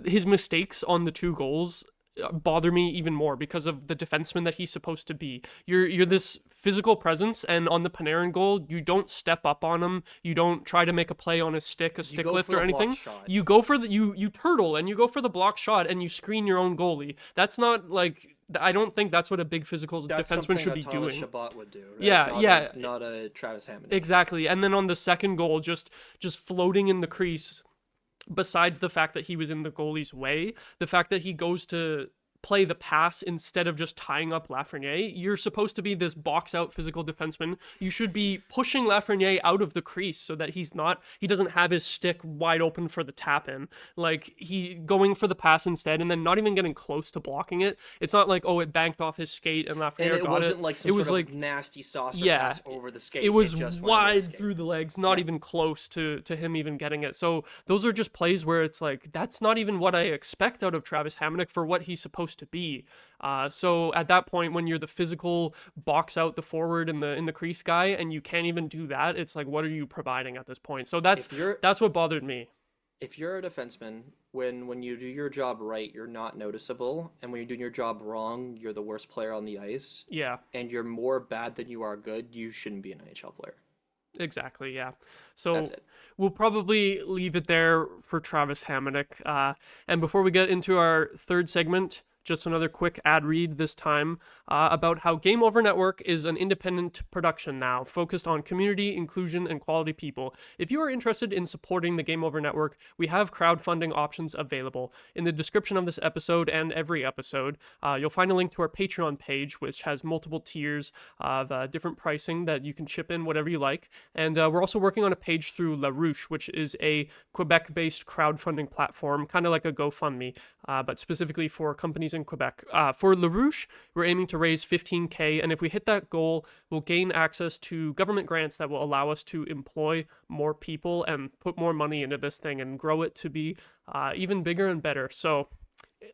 his mistakes on the 2 goals bother me even more because of the defenseman that he's supposed to be. You're this physical presence, and on the Panarin goal, you don't step up on him. You don't try to make a play on a stick lift or anything. You go for you turtle and you go for the block shot and you screen your own goalie. That's not like, I don't think that's what a big physical defenseman should be doing. Shabbat would do. Right? Yeah, not a Travis Hamonic. Exactly. And then on the second goal, just floating in the crease. Besides the fact that he was in the goalie's way, the fact that he goes to play the pass instead of just tying up Lafreniere, you're supposed to be this box out physical defenseman. You should be pushing Lafreniere out of the crease so that he doesn't have his stick wide open for the tap in. Like, he going for the pass instead and then not even getting close to blocking it. It's not like, oh, it banked off his skate and Lafreniere got it. And it wasn't like some sort of nasty saucer pass over the skate. It was wide through the legs, not even close to him even getting it. So those are just plays where it's like, that's not even what I expect out of Travis Hamonic for what he's supposed to be. So at that point, when you're the physical box out the forward in the crease guy and you can't even do that, it's like, what are you providing at this point? So that's what bothered me. If you're a defenseman, when you do your job right, you're not noticeable, and when you're doing your job wrong, you're the worst player on the ice. Yeah. And you're more bad than you are good, you shouldn't be an NHL player. Exactly, yeah. So we'll probably leave it there for Travis Hamonic. And before we get into our third segment, just another quick ad read this time about how Game Over Network is an independent production now, focused on community, inclusion, and quality people. If you are interested in supporting the Game Over Network, we have crowdfunding options available. In the description of this episode and every episode, you'll find a link to our Patreon page, which has multiple tiers of different pricing that you can chip in whatever you like. And we're also working on a page through La Ruche, which is a Quebec-based crowdfunding platform, kind of like a GoFundMe, but specifically for companies in Quebec. For La Ruche, we're aiming to raise $15,000, and if we hit that goal, we'll gain access to government grants that will allow us to employ more people and put more money into this thing and grow it to be even bigger and better. So,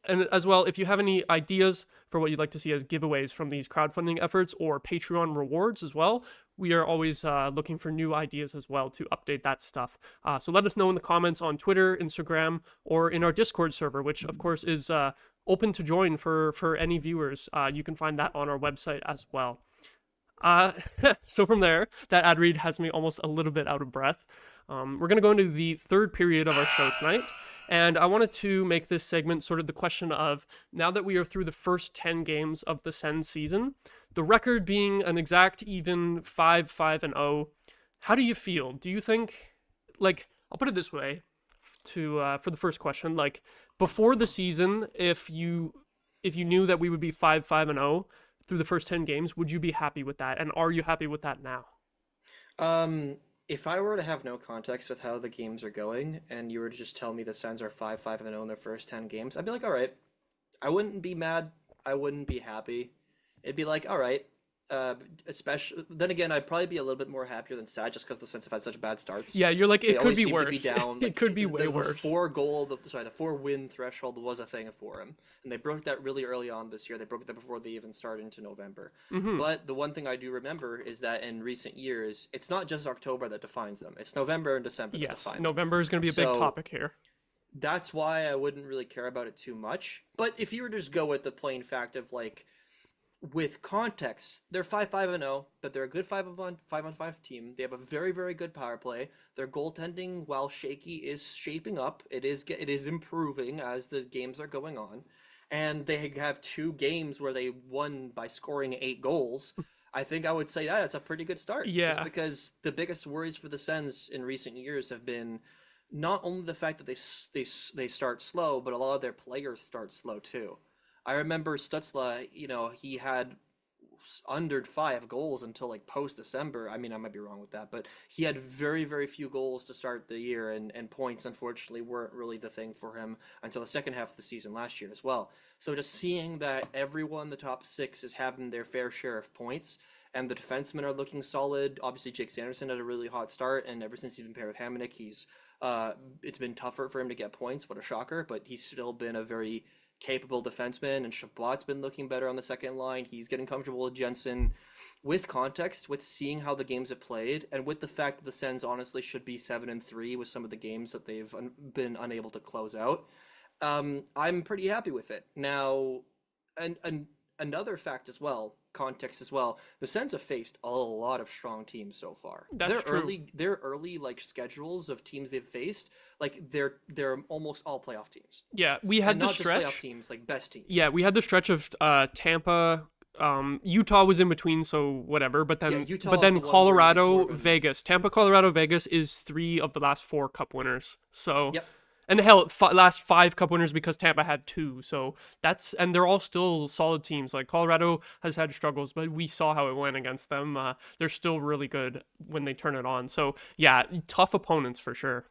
and as well, if you have any ideas for what you'd like to see as giveaways from these crowdfunding efforts or Patreon rewards as well, we are always looking for new ideas as well to update that stuff. So let us know in the comments on Twitter, Instagram, or in our Discord server, which of course is open to join for any viewers. You can find that on our website as well. So from there, that ad read has me almost a little bit out of breath. We're going to go into the third period of our show tonight. And I wanted to make this segment sort of the question of, now that we are through the first 10 games of the Sens season, the record being an exact even 5-5-0, how do you feel? Do you think, like, I'll put it this way for the first question, like, before the season, if you knew that we would be 5-5-0 through the first 10 games, would you be happy with that? And are you happy with that now? If I were to have no context with how the games are going, and you were to just tell me the Sens are 5-5-0 in their first 10 games, I'd be like, all right. I wouldn't be mad. I wouldn't be happy. It'd be like, all right. Especially then again, I'd probably be a little bit more happier than sad just because the Sens have had such bad starts. Yeah, you're like, it could be worse. It could be way worse. The 4-win threshold was a thing for him, and they broke that really early on this year. They broke that before they even started into November. Mm-hmm. But the one thing I do remember is that in recent years, it's not just October that defines them. It's November and December that define them. November is going to be a big topic here. That's why I wouldn't really care about it too much. But if you were to just go with the plain fact of, like, with context, they're 5-5-0, but they're a good 5-on-5 team. They have a very, very good power play. Their goaltending, while shaky, is shaping up. It is improving as the games are going on, and they have 2 games where they won by scoring 8 goals. I think I would say that's a pretty good start. Yeah. Just because the biggest worries for the Sens in recent years have been not only the fact that they start slow, but a lot of their players start slow too. I remember Stutzla, he had under 5 goals until like post December. I mean, I might be wrong with that, but he had very, very few goals to start the year, and points unfortunately weren't really the thing for him until the second half of the season last year as well. So just seeing that everyone, the top six, is having their fair share of points, and the defensemen are looking solid. Obviously, Jake Sanderson had a really hot start, and ever since he's been paired with Hamonic, it's been tougher for him to get points. What a shocker! But he's still been a very capable defenseman, and Chabot's been looking better on the second line. He's getting comfortable with Jensen. With context, with seeing how the games have played, and with the fact that the Sens honestly should be 7-3 with some of the games that they've been unable to close out, I'm pretty happy with it. Now, and another fact as well, context as well, the Sens have faced a lot of strong teams so far. That's true. Their early like schedules of teams they've faced, like they're almost all playoff teams. Yeah, we had And the not stretch. just playoff teams, like best teams. Yeah, we had the stretch of Tampa. Utah was in between, so whatever. But Yeah, then, Utah but is then the one where Colorado, it's more of Vegas, Tampa, Colorado, Vegas is 3 of the last 4 Cup winners. So, Yep. and hell, last 5 Cup winners because Tampa had 2. So and they're all still solid teams. Like Colorado has had struggles, but we saw how it went against them. They're still really good when they turn it on. So yeah, tough opponents for sure.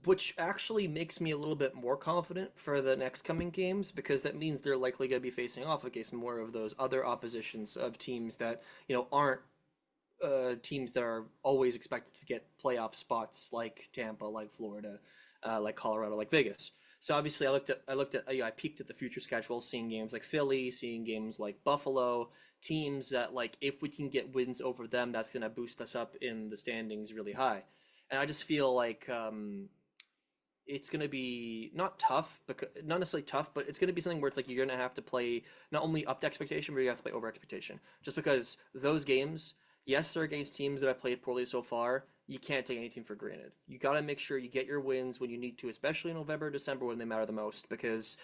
Which actually makes me a little bit more confident for the next coming games, because that means they're likely going to be facing off against more of those other oppositions of teams that, aren't teams that are always expected to get playoff spots, like Tampa, like Florida, like Colorado, like Vegas. So obviously I peeked at the future schedule, seeing games like Philly, seeing games like Buffalo, teams that, like, if we can get wins over them, that's going to boost us up in the standings really high. And I just feel like it's going to be not necessarily tough, but it's going to be something where it's like you're going to have to play not only up to expectation, but you have to play over expectation. Just because those games, yes, they're against teams that have played poorly so far. You can't take anything for granted. You got to make sure you get your wins when you need to, especially in November, December, when they matter the most. Because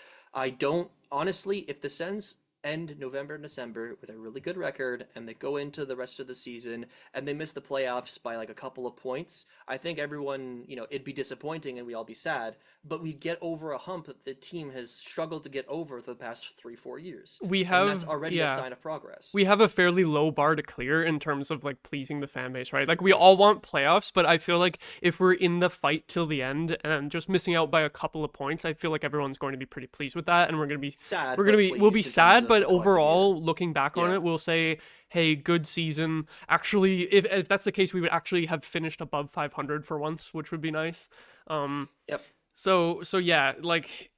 honestly, if the Sens end November and December with a really good record and they go into the rest of the season and they miss the playoffs by like a couple of points, I think everyone, it'd be disappointing and we'd all be sad, but we get over a hump that the team has struggled to get over for the past 3-4 years. And that's already a sign of progress. We have a fairly low bar to clear in terms of like pleasing the fan base, right? Like we all want playoffs, but I feel like if we're in the fight till the end and just missing out by a couple of points, I feel like everyone's going to be pretty pleased with that, and we're going to be sad. We'll be sad, but overall, looking back on it, we'll say, hey, good season. Actually, if that's the case, we would actually have finished above 500 for once, which would be nice. Yep. So yeah, like,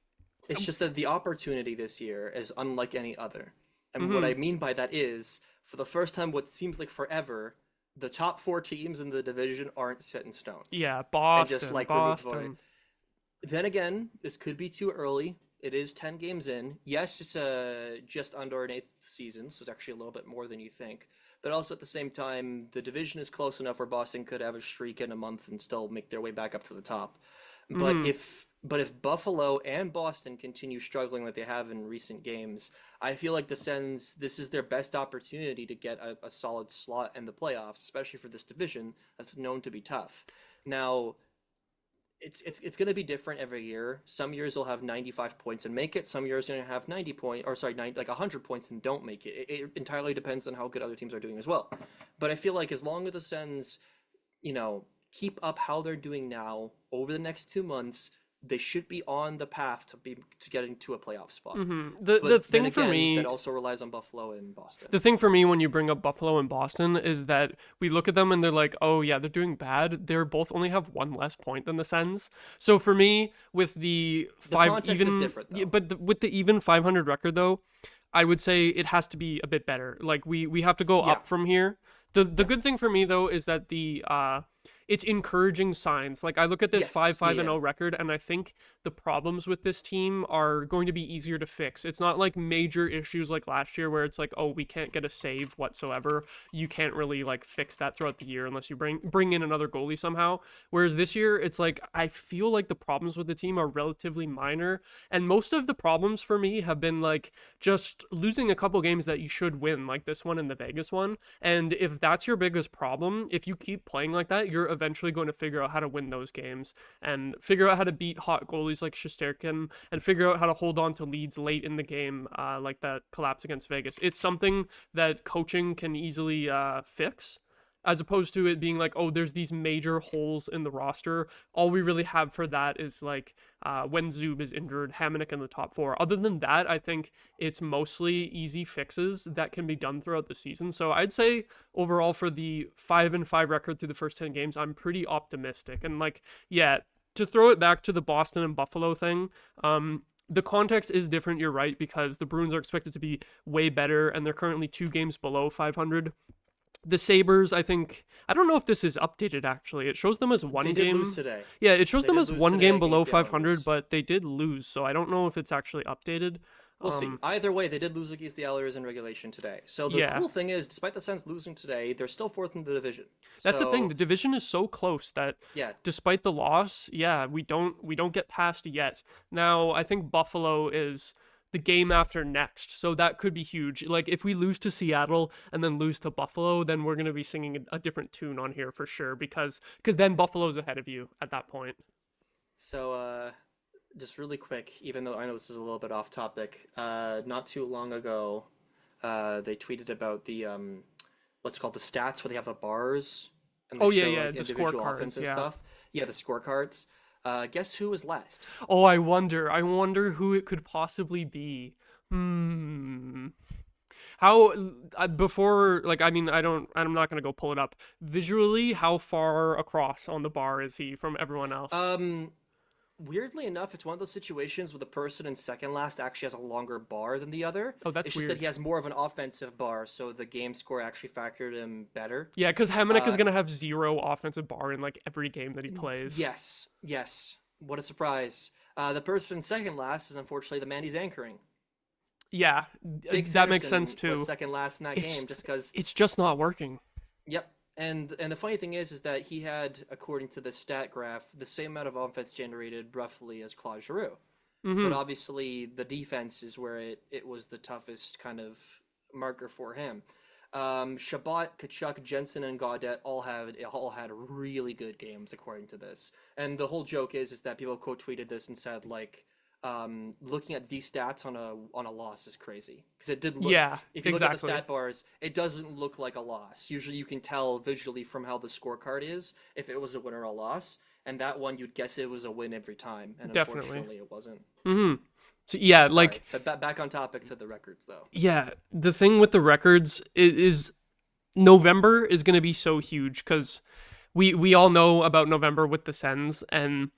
it's just that the opportunity this year is unlike any other. And what I mean by that is, for the first time, what seems like forever, the top 4 teams in the division aren't set in stone. Yeah, Boston, And just like Boston. Then again, this could be too early. It is 10 games in. Yes, it's just under an 8th season, so it's actually a little bit more than you think. But also at the same time, the division is close enough where Boston could have a streak in a month and still make their way back up to the top. But if Buffalo and Boston continue struggling like they have in recent games, I feel like the Sens, this is their best opportunity to get a solid slot in the playoffs, especially for this division that's known to be tough. Now, it's going to be different every year. Some years they'll have 95 points and make it. Some years they're going to have 100 points and don't make it. It entirely depends on how good other teams are doing as well. But I feel like as long as the Sens, keep up how they're doing now over the next 2 months, they should be on the path to getting to a playoff spot. The thing for me, that also relies on Buffalo and Boston. The thing for me when you bring up Buffalo and Boston is that we look at them and they're like, oh yeah, they're doing bad. They're both only have 1 less point than the Sens. So for me, with the context is different, though. But with the even 500 record though, I would say it has to be a bit better. Like we have to go up from here. The good thing for me though is that it's encouraging signs. Like I look at this 5-5-0 record, and I think the problems with this team are going to be easier to fix. It's not like major issues like last year where it's like, oh, we can't get a save whatsoever. You can't really like fix that throughout the year unless you bring in another goalie somehow. Whereas this year, it's like I feel like the problems with the team are relatively minor, and most of the problems for me have been like just losing a couple games that you should win, like this one and the Vegas one. And if that's your biggest problem, if you keep playing like that, you're eventually going to figure out how to win those games and figure out how to beat hot goalies goalies like Shesterkin and figure out how to hold on to leads late in the game, like that collapse against Vegas. It's something that coaching can easily fix, as opposed to it being like, oh, there's these major holes in the roster. All we really have for that is like when Zub is injured, Hamonic in the top four. Other than that, I think it's mostly easy fixes that can be done throughout the season. So I'd say overall for the 5-5 record through the first 10 games, I'm pretty optimistic. And like, yeah, to throw it back to the Boston and Buffalo thing, the context is different, you're right, because the Bruins are expected to be way better, and they're currently 2 games below 500. The Sabres, I don't know if this is updated actually. It shows them as one game. They did lose today. Yeah, it shows them as one game below 500, Islanders. but they did lose, so I don't know if it's actually updated. We'll see. Either way, they did lose against the Islanders in regulation today. So the cool thing is, despite the Sens losing today, they're still 4th in the division. That's the thing. The division is so close that despite the loss, we don't get past yet. Now, I think Buffalo is the game after next, so that could be huge. Like, if we lose to Seattle and then lose to Buffalo, then we're going to be singing a different tune on here for sure, because then Buffalo's ahead of you at that point. So, just really quick, even though I know this is a little bit off topic, not too long ago, they tweeted about the, what's called the stats, where they have the bars, and they show, like, the individual scorecards, offensive stuff. Yeah, the scorecards. Guess who was last? Oh, I wonder who it could possibly be. How before, like, I mean, I'm not gonna go pull it up. Visually, how far across on the bar is he from everyone else? Weirdly enough, it's one of those situations where the person in second last actually has a longer bar than the other. Oh, that's it's weird. Just that he has more of an offensive bar, so the game score actually factored him better. Yeah, because Hamonic is gonna have 0 offensive bar in like every game that he plays. Yes. What a surprise. The person in second last is unfortunately the man he's anchoring. Yeah, that makes sense too. Was second last in that game, just because it's just not working. Yep. And the funny thing is that he had, according to the stat graph, the same amount of offense generated roughly as Claude Giroux. Mm-hmm. But obviously the defense is where it was the toughest kind of marker for him. Shabbat, Kachuk, Jensen, and Gaudette all had really good games according to this. And the whole joke is that people quote tweeted this and said, like, looking at these stats on a loss is crazy, because it did look. Yeah, if you look at the stat bars, it doesn't look like a loss. Usually, you can tell visually from how the scorecard is if it was a win or a loss. And that one, you'd guess it was a win every time, and unfortunately, it wasn't. Mm-hmm. So yeah, like, but back on topic to the records though. Yeah, the thing with the records is November is going to be so huge, because we all know about November with the Sens, and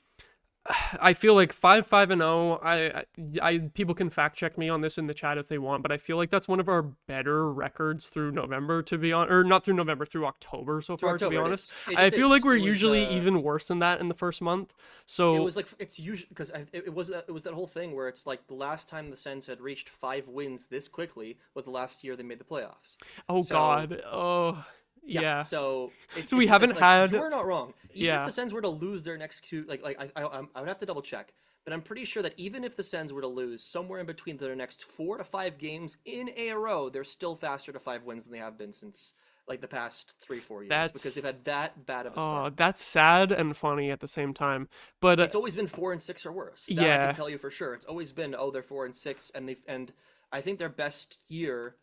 I feel like 5-5-0. I people can fact check me on this in the chat if they want, but I feel like that's one of our better records through November, to be honest, or not through November, through October so far. To be honest, I feel like we're usually even worse than that in the first month. So it was like, it's usually because it was that whole thing where it's like the last time the Sens had reached 5 wins this quickly was the last year they made the playoffs. Oh, so, God. Oh. Yeah. So we haven't had. We're not wrong. Even if the Sens were to lose their next 2, I would have to double check, but I'm pretty sure that even if the Sens were to lose somewhere in between their next 4 to 5 games in a row, they're still faster to 5 wins than they have been since like the past 3-4 years, because they've had that bad of a start. Oh, that's sad and funny at the same time. But it's always been 4-6 or worse. That I can tell you for sure. It's always been they're 4-6, and I think their best year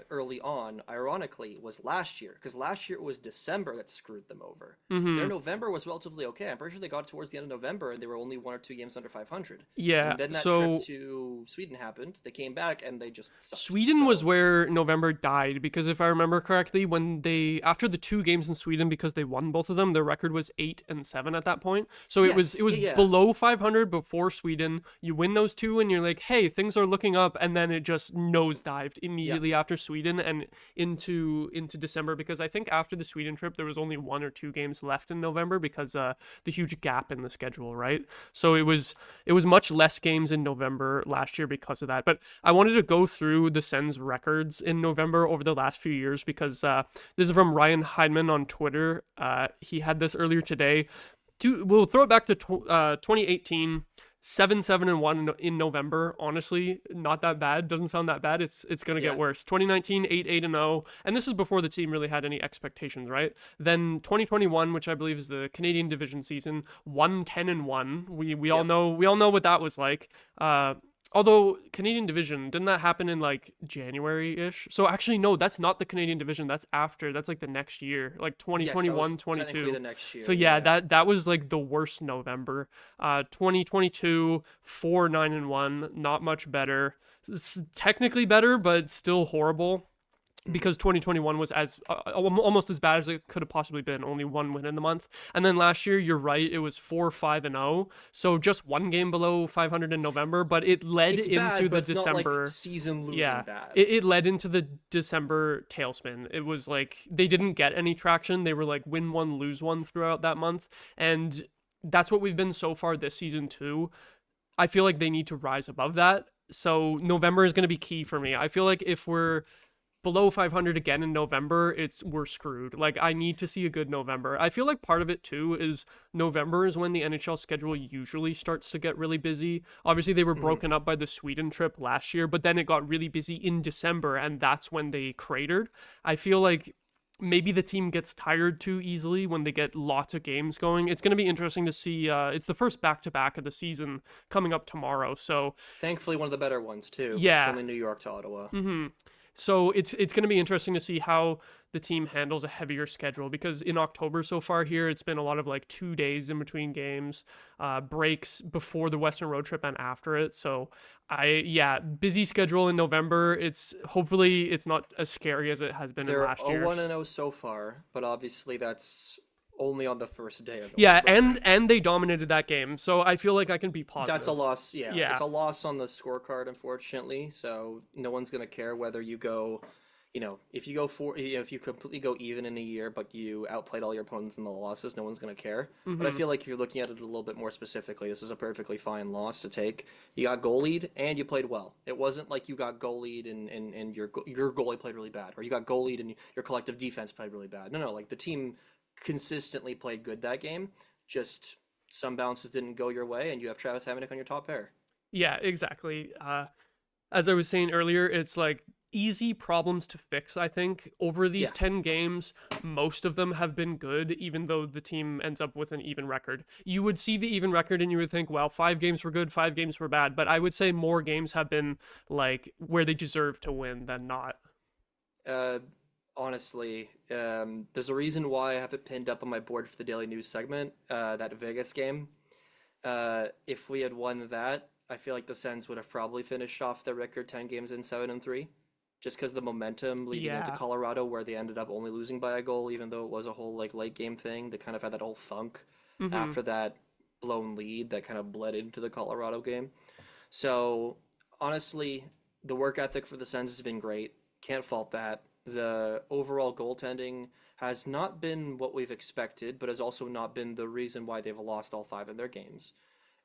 early on, ironically, was last year, because last year it was December that screwed them over. Mm-hmm. Their November was relatively okay. I'm pretty sure they got towards the end of November and they were only 1 or 2 games under 500. Yeah. And then that trip to Sweden happened. They came back and they just sucked. Sweden was where November died, because if I remember correctly, when after the 2 games in Sweden, because they won both of them, their record was 8-7 at that point. So it was below 500 before Sweden. You win those 2 and you're like, hey, things are looking up, and then it just nosedived immediately after Sweden and into December, because I think after the Sweden trip there was only 1 or 2 games left in November, because the huge gap in the schedule, right? So it was much less games in November last year because of that. But I wanted to go through the Sens records in November over the last few years, because this is from Ryan Heidman on Twitter. He had this earlier today. We'll throw it back to 2018. 7-7-1 in November. Honestly, not that bad. Doesn't sound that bad. It's gonna get worse. 2019, 8-8-0, and this is before the team really had any expectations, right? Then 2021, which I believe is the Canadian Division season, 1-10-1. We all know what that was like. Although Canadian Division, didn't that happen in like January-ish? So actually, no, that's not the Canadian Division. That's after. That's like the next year, like 2021, 22. The next year. So yeah, that was like the worst November. 2022, 4-9-1, not much better. Technically better, but still horrible. Because 2021 was almost as bad as it could have possibly been, only one win in the month. And then last year, you're right, it was 4-5-0, so just one game below 500 in November, but it led into the December. Not like season losing bad. It led into the December tailspin. It was like they didn't get any traction. They were like win one, lose one throughout that month, and that's what we've been so far this season too. I feel like they need to rise above that. So November is going to be key for me. I feel like if we're below 500 again in November, we're screwed. Like, I need to see a good November. I feel like part of it too is November is when the NHL schedule usually starts to get really busy. Obviously, they were broken up by the Sweden trip last year, but then it got really busy in December, and that's when they cratered. I feel like maybe the team gets tired too easily when they get lots of games going. It's going to be interesting to see. It's the first back-to-back of the season coming up tomorrow, so thankfully one of the better ones too. Yeah, it's only New York to Ottawa. So it's going to be interesting to see how the team handles a heavier schedule, because in October so far here, it's been a lot of like 2 days in between games, breaks before the Western road trip and after it. So busy schedule in November. Hopefully it's not as scary as it has been in last year. They're 1-0 so far, but obviously that's only on the first day of and they dominated that game, so I feel like I can be positive. That's a loss. Yeah, it's a loss on the scorecard, unfortunately. So no one's gonna care whether you go, if you completely go even in a year, but you outplayed all your opponents in the losses, no one's gonna care. But I feel like if you're looking at it a little bit more specifically, this is a perfectly fine loss to take. You got goalied and you played well. It wasn't like you got goalied and your goalie played really bad, or you got goalied and your collective defense played really bad. No, like the team consistently played good that game. Just some bounces didn't go your way, and you have Travis Hamonic on your top pair. Yeah, exactly. As I was saying earlier, it's like easy problems to fix. I think over these 10 games, most of them have been good, even though the team ends up with an even record. You would see the even record and you would think, well, 5 games were good, 5 games were bad. But I would say more games have been like where they deserve to win than not. Honestly, there's a reason why I have it pinned up on my board for the Daily News segment, that Vegas game. If we had won that, I feel like the Sens would have probably finished off their record 10 games in 7-3, just because the momentum leading into Colorado, where they ended up only losing by a goal, even though it was a whole like late game thing. They kind of had that whole thunk after that blown lead that kind of bled into the Colorado game. So honestly, the work ethic for the Sens has been great. Can't fault that. The overall goaltending has not been what we've expected, but has also not been the reason why they've lost all 5 of their games.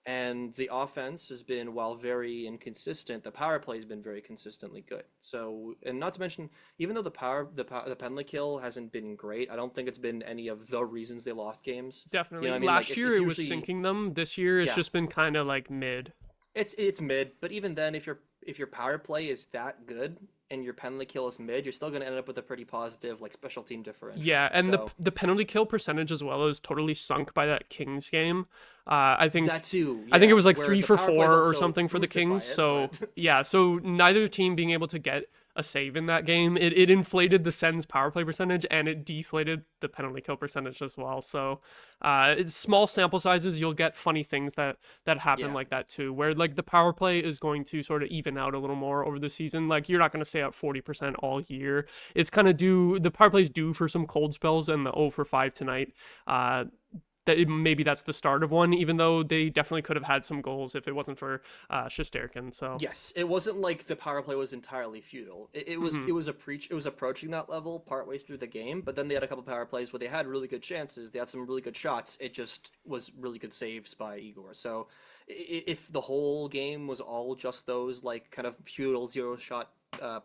And the offense has been, while very inconsistent, the power play has been very consistently good. So, and not to mention, even though the penalty kill hasn't been great, I don't think it's been any of the reasons they lost games. Definitely. Last year it was sinking them. This year it's just been kind of like mid. It's mid, but even then, if your power play is that good and your penalty kill is mid, you're still going to end up with a pretty positive like special team differential. Yeah, and the penalty kill percentage as well is totally sunk by that Kings game. I think that too. I think it was like 3 for 4 or something for the Kings. So so neither team being able to get a save in that game, it inflated the Sens power play percentage and it deflated the penalty kill percentage as well. So it's small sample sizes, you'll get funny things that happen like that too, where like the power play is going to sort of even out a little more over the season. Like you're not going to stay at 40% all year. It's kind of the power play is due for some cold spells, and the 0 for 5 tonight, maybe that's the start of one, even though they definitely could have had some goals if it wasn't for Shesterkin. So yes, it wasn't like the power play was entirely futile. It was approaching that level partway through the game, but then they had a couple power plays where they had really good chances. They had some really good shots. It just was really good saves by Igor. So if the whole game was all just those like kind of futile 0-shot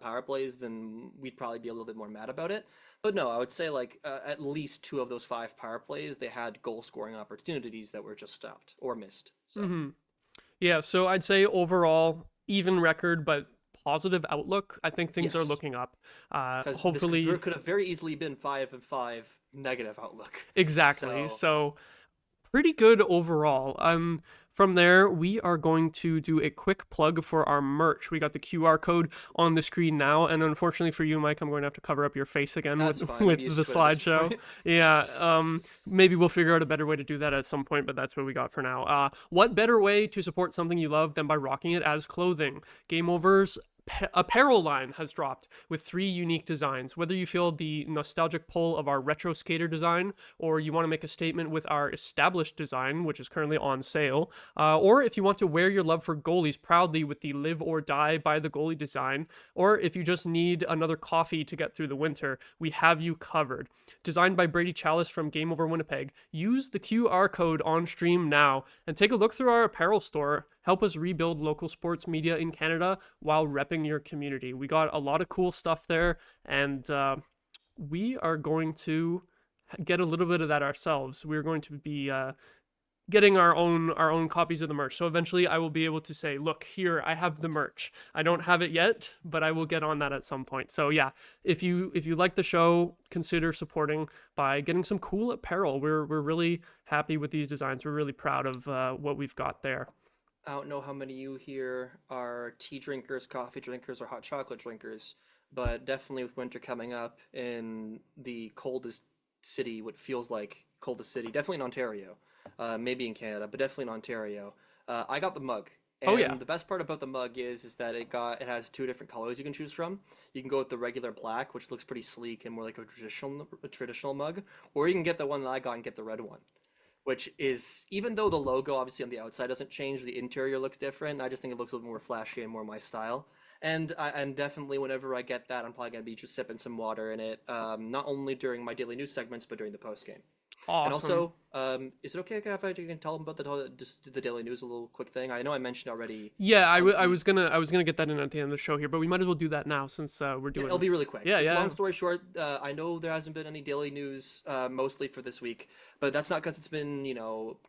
power plays, then we'd probably be a little bit more mad about it. But no, I would say like at least 2 of those 5 power plays, they had goal scoring opportunities that were just stopped or missed. So. Yeah, so I'd say overall even record, but positive outlook. I think things are Yes, looking up. because this Hopefully, could have very easily been 5-5 negative outlook. exactly. So So pretty good overall. From there, we are going to do a quick plug for our merch. We got the QR code on the screen now, and unfortunately for you, Mike, I'm going to have to cover up your face again that's with fine. I'm with used the to it at this slideshow. point. Yeah, maybe we'll figure out a better way to do that at some point, but that's what we got for now. What better way to support something you love than by rocking it as clothing? Game Over's apparel line has dropped with 3 unique designs. Whether you feel the nostalgic pull of our retro skater design, or you want to make a statement with our established design, which is currently on sale, or if you want to wear your love for goalies proudly with the live or die by the goalie design, or if you just need another coffee to get through the winter, we have you covered. Designed by Brady Chalice from Game Over Winnipeg, use the QR code on stream now and take a look through our apparel store. Help us rebuild local sports media in Canada while repping your community. We got a lot of cool stuff there, and we are going to get a little bit of that ourselves. We're going to be getting our own copies of the merch. So eventually I will be able to say, look, here, I have the merch. I don't have it yet, but I will get on that at some point. So yeah, if you like the show, consider supporting by getting some cool apparel. We're really happy with these designs. We're really proud of what we've got there. I don't know how many of you here are tea drinkers, coffee drinkers, or hot chocolate drinkers, but definitely with winter coming up in the coldest city, what feels like coldest city, definitely in Ontario, maybe in Canada, but definitely in Ontario. I got the mug, Oh yeah. and the best part about the mug is that it has 2 different colors you can choose from. You can go with the regular black, which looks pretty sleek and more like a traditional mug, or you can get the one that I got and get the red one, which is, even though the logo obviously on the outside doesn't change, the interior looks different. I just think it looks a little more flashy and more my style. And definitely whenever I get that, I'm probably gonna be just sipping some water in it, not only during my daily news segments but during the post game. And Awesome. also, is it okay if I can tell them about just the daily news, a little quick thing? I know I mentioned already Yeah, on I the was gonna get that in at the end of the show here, but we might as well do that now since we're Yeah, it'll doing. be really quick. Yeah, Just yeah. long story short, I know there hasn't been any daily news mostly for this week, but that's not because it's been,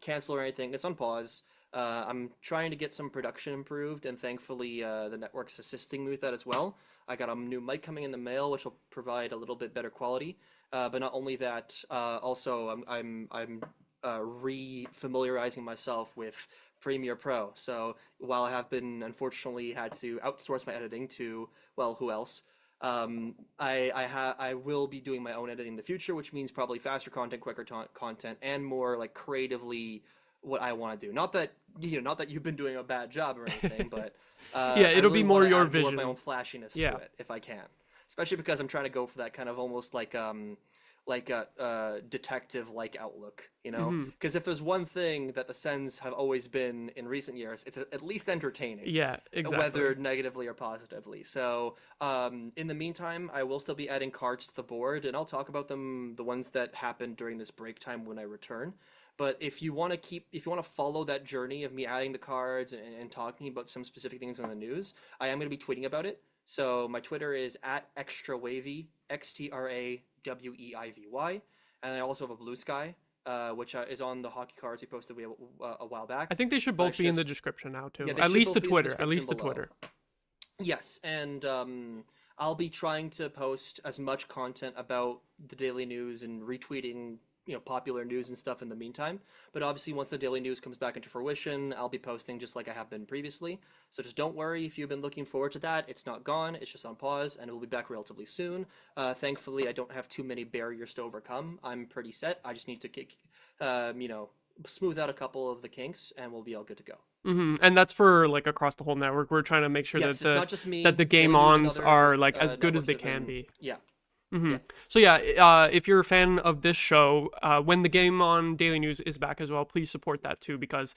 canceled or anything. It's on pause. I'm trying to get some production improved, and thankfully the network's assisting me with that as well. I got a new mic coming in the mail, which will provide a little bit better quality. But not only that, also I'm re-familiarizing myself with Premiere Pro. So while I have been unfortunately had to outsource my editing to, well, who else? I will be doing my own editing in the future, which means probably faster content, quicker content, and more like creatively what I want to do. Not that you've been doing a bad job or anything, but Yeah, I it'll really be want more to your add more of my own vision. flashiness to Yeah. it if I can. Especially because I'm trying to go for that kind of almost like a detective like outlook, you know? Hmm. Because if there's one thing that the Sens have always been in recent years, it's at least entertaining, Yeah, exactly. whether negatively or positively. So, in the meantime, I will still be adding cards to the board, and I'll talk about them, the ones that happened during this break time when I return. But if you want to follow that journey of me adding the cards and talking about some specific things on the news, I am going to be tweeting about it. So my Twitter is at extrawavy, XTRAWEIVY, and I also have a blue sky, which is on the hockey cards we posted a while I back. think they should But both it's be in the just description now too. Yeah, they At should least the both be in the Twitter. At description least the below. Twitter. Yes, and I'll be trying to post as much content about the daily news and retweeting, popular news and stuff in the meantime. But obviously, once the daily news comes back into fruition, I'll be posting just like I have been previously. So just don't worry if you've been looking forward to that. It's not gone. It's just on pause, and it will be back relatively soon. Thankfully, I don't have too many barriers to overcome. I'm pretty set. I just need to smooth out a couple of the kinks, and we'll be all good to go. And that's for like across the whole network. We're trying to make sure that Yes, it's not just me. the game Daily News and ons other are like as good as networks they have can been. be. Yeah, Hmm. yeah. So yeah, if you're a fan of this show, when the Game On Daily News is back as well, please support that too, because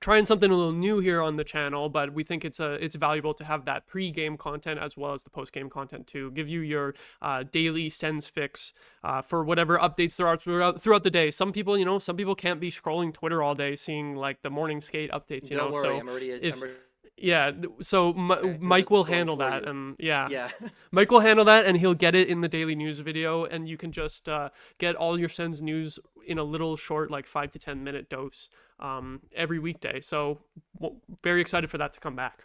trying something a little new here on the channel, but we think it's valuable to have that pre-game content as well as the post-game content too. Give you your daily Sens fix for whatever updates there are throughout the day. Some people can't be scrolling Twitter all day seeing like the morning skate updates. Don't worry, So I'm already. if I'm already yeah, so Mike this will scrolling handle for that, you. and yeah. Yeah. Mike will handle that, and he'll get it in the daily news video, and you can just get all your Sens news in a little short, like 5 to 10 minute dose every weekday. So very excited for that to come back.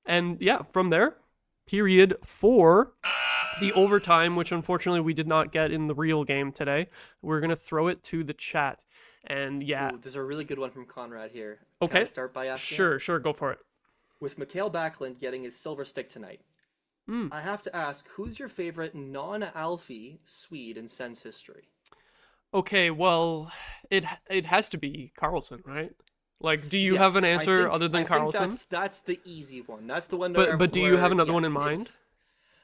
And yeah, from there, period 4, the overtime, which unfortunately we did not get in the real game today. We're going to throw it to the chat. And yeah. Ooh, there's a really good one from Conrad here. Okay. Can I start by asking? Sure, go for it. With Mikael Backlund getting his silver stick tonight, I have to ask, who's your favorite non-Alfie Swede in Sens history? Okay, well, it has to be Carlson, right? Like, do you have an answer other than Carlson? That's the easy one. That's the one. But do you have another one in mind?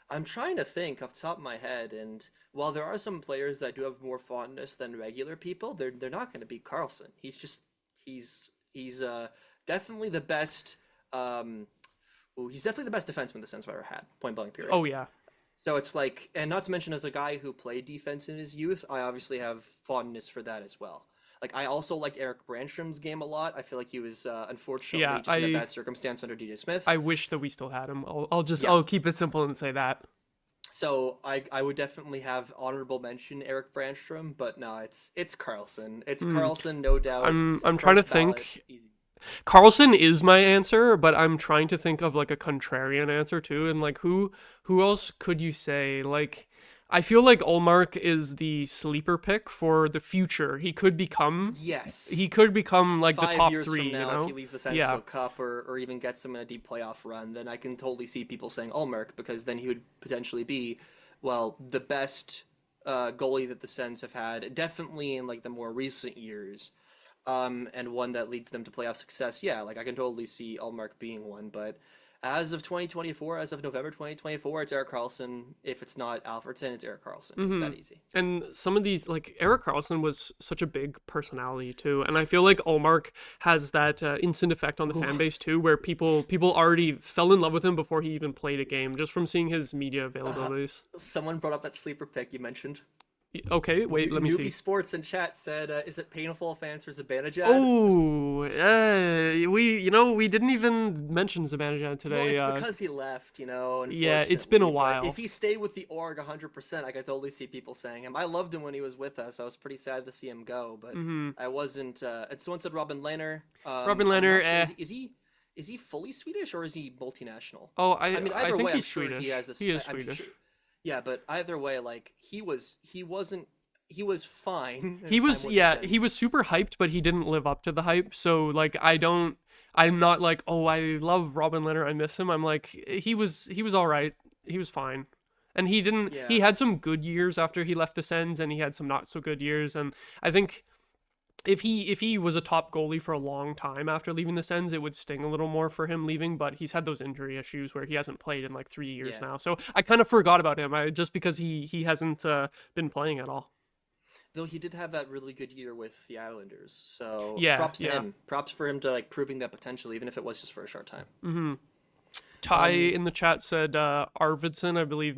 I'm trying to think off the top of my head, and while there are some players that do have more fondness than regular people, they're not going to be Carlson. He's definitely the best. He's definitely the best defenseman the Sens have ever had. Point blank. Period. Oh yeah. So it's like, and not to mention, as a guy who played defense in his youth, I obviously have fondness for that as well. Like, I also liked Eric Brandstrom's game a lot. I feel like he was unfortunately just in a bad circumstance under DJ Smith. I wish that we still had him. I'll keep it simple and say that. So I would definitely have honorable mention Eric Brandstrom, but no, it's Carlson. It's Carlson, no doubt. I'm trying to think. Easy. Carlson is my answer, but I'm trying to think of like a contrarian answer too. And like who else could you say? Like, I feel like Ullmark is the sleeper pick for the future. He could become like 5 the top years 3. From now, you know, if he leads the Sens to a cup or even gets them in a deep playoff run, then I can totally see people saying Ullmark, because then he would potentially be, well, the best goalie that the Sens have had, definitely in like the more recent years. And one that leads them to playoff success. Yeah, like I can totally see Ullmark being one, but as of 2024, as of November 2024, it's Erik Karlsson. If it's not Alfredsson, it's Erik Karlsson. It's that easy. And some of these, like Erik Karlsson was such a big personality too, and I feel like Ullmark has that instant effect on the fan base too, where people already fell in love with him before he even played a game, just from seeing his media availabilities. Someone brought up that sleeper pick you mentioned. Okay, wait, let me see. Newbie Sports in chat said, "Is it painful fans for Zibanejad?" Oh, we didn't even mention Zibanejad today. Well, it's because he left, Yeah, it's been a while. But if he stayed with the org 100%, I could totally see people saying him. I loved him when he was with us. I was pretty sad to see him go, but I wasn't. Someone said Robin Lehner. Robin Lehner, sure. Is he fully Swedish or is he multinational? Oh, I mean, I either think way, he's I'm sure Swedish. he has this. He is Swedish. Sure. Yeah, but either way, like he was fine. He was super hyped, but he didn't live up to the hype. So like I'm not like, oh, I love Robin Lehner, I miss him. I'm like, he was all right. He was fine. And he had some good years after he left the Sens, and he had some not so good years. And I think if he was a top goalie for a long time after leaving the Sens, it would sting a little more for him leaving, but he's had those injury issues where he hasn't played in like 3 years now. So I kind of forgot about him just because he hasn't been playing at all. Though he did have that really good year with the Islanders. So props to him. Props for him to like proving that potential, even if it was just for a short time. Mm-hmm. Ty in the chat said Arvidsson, I believe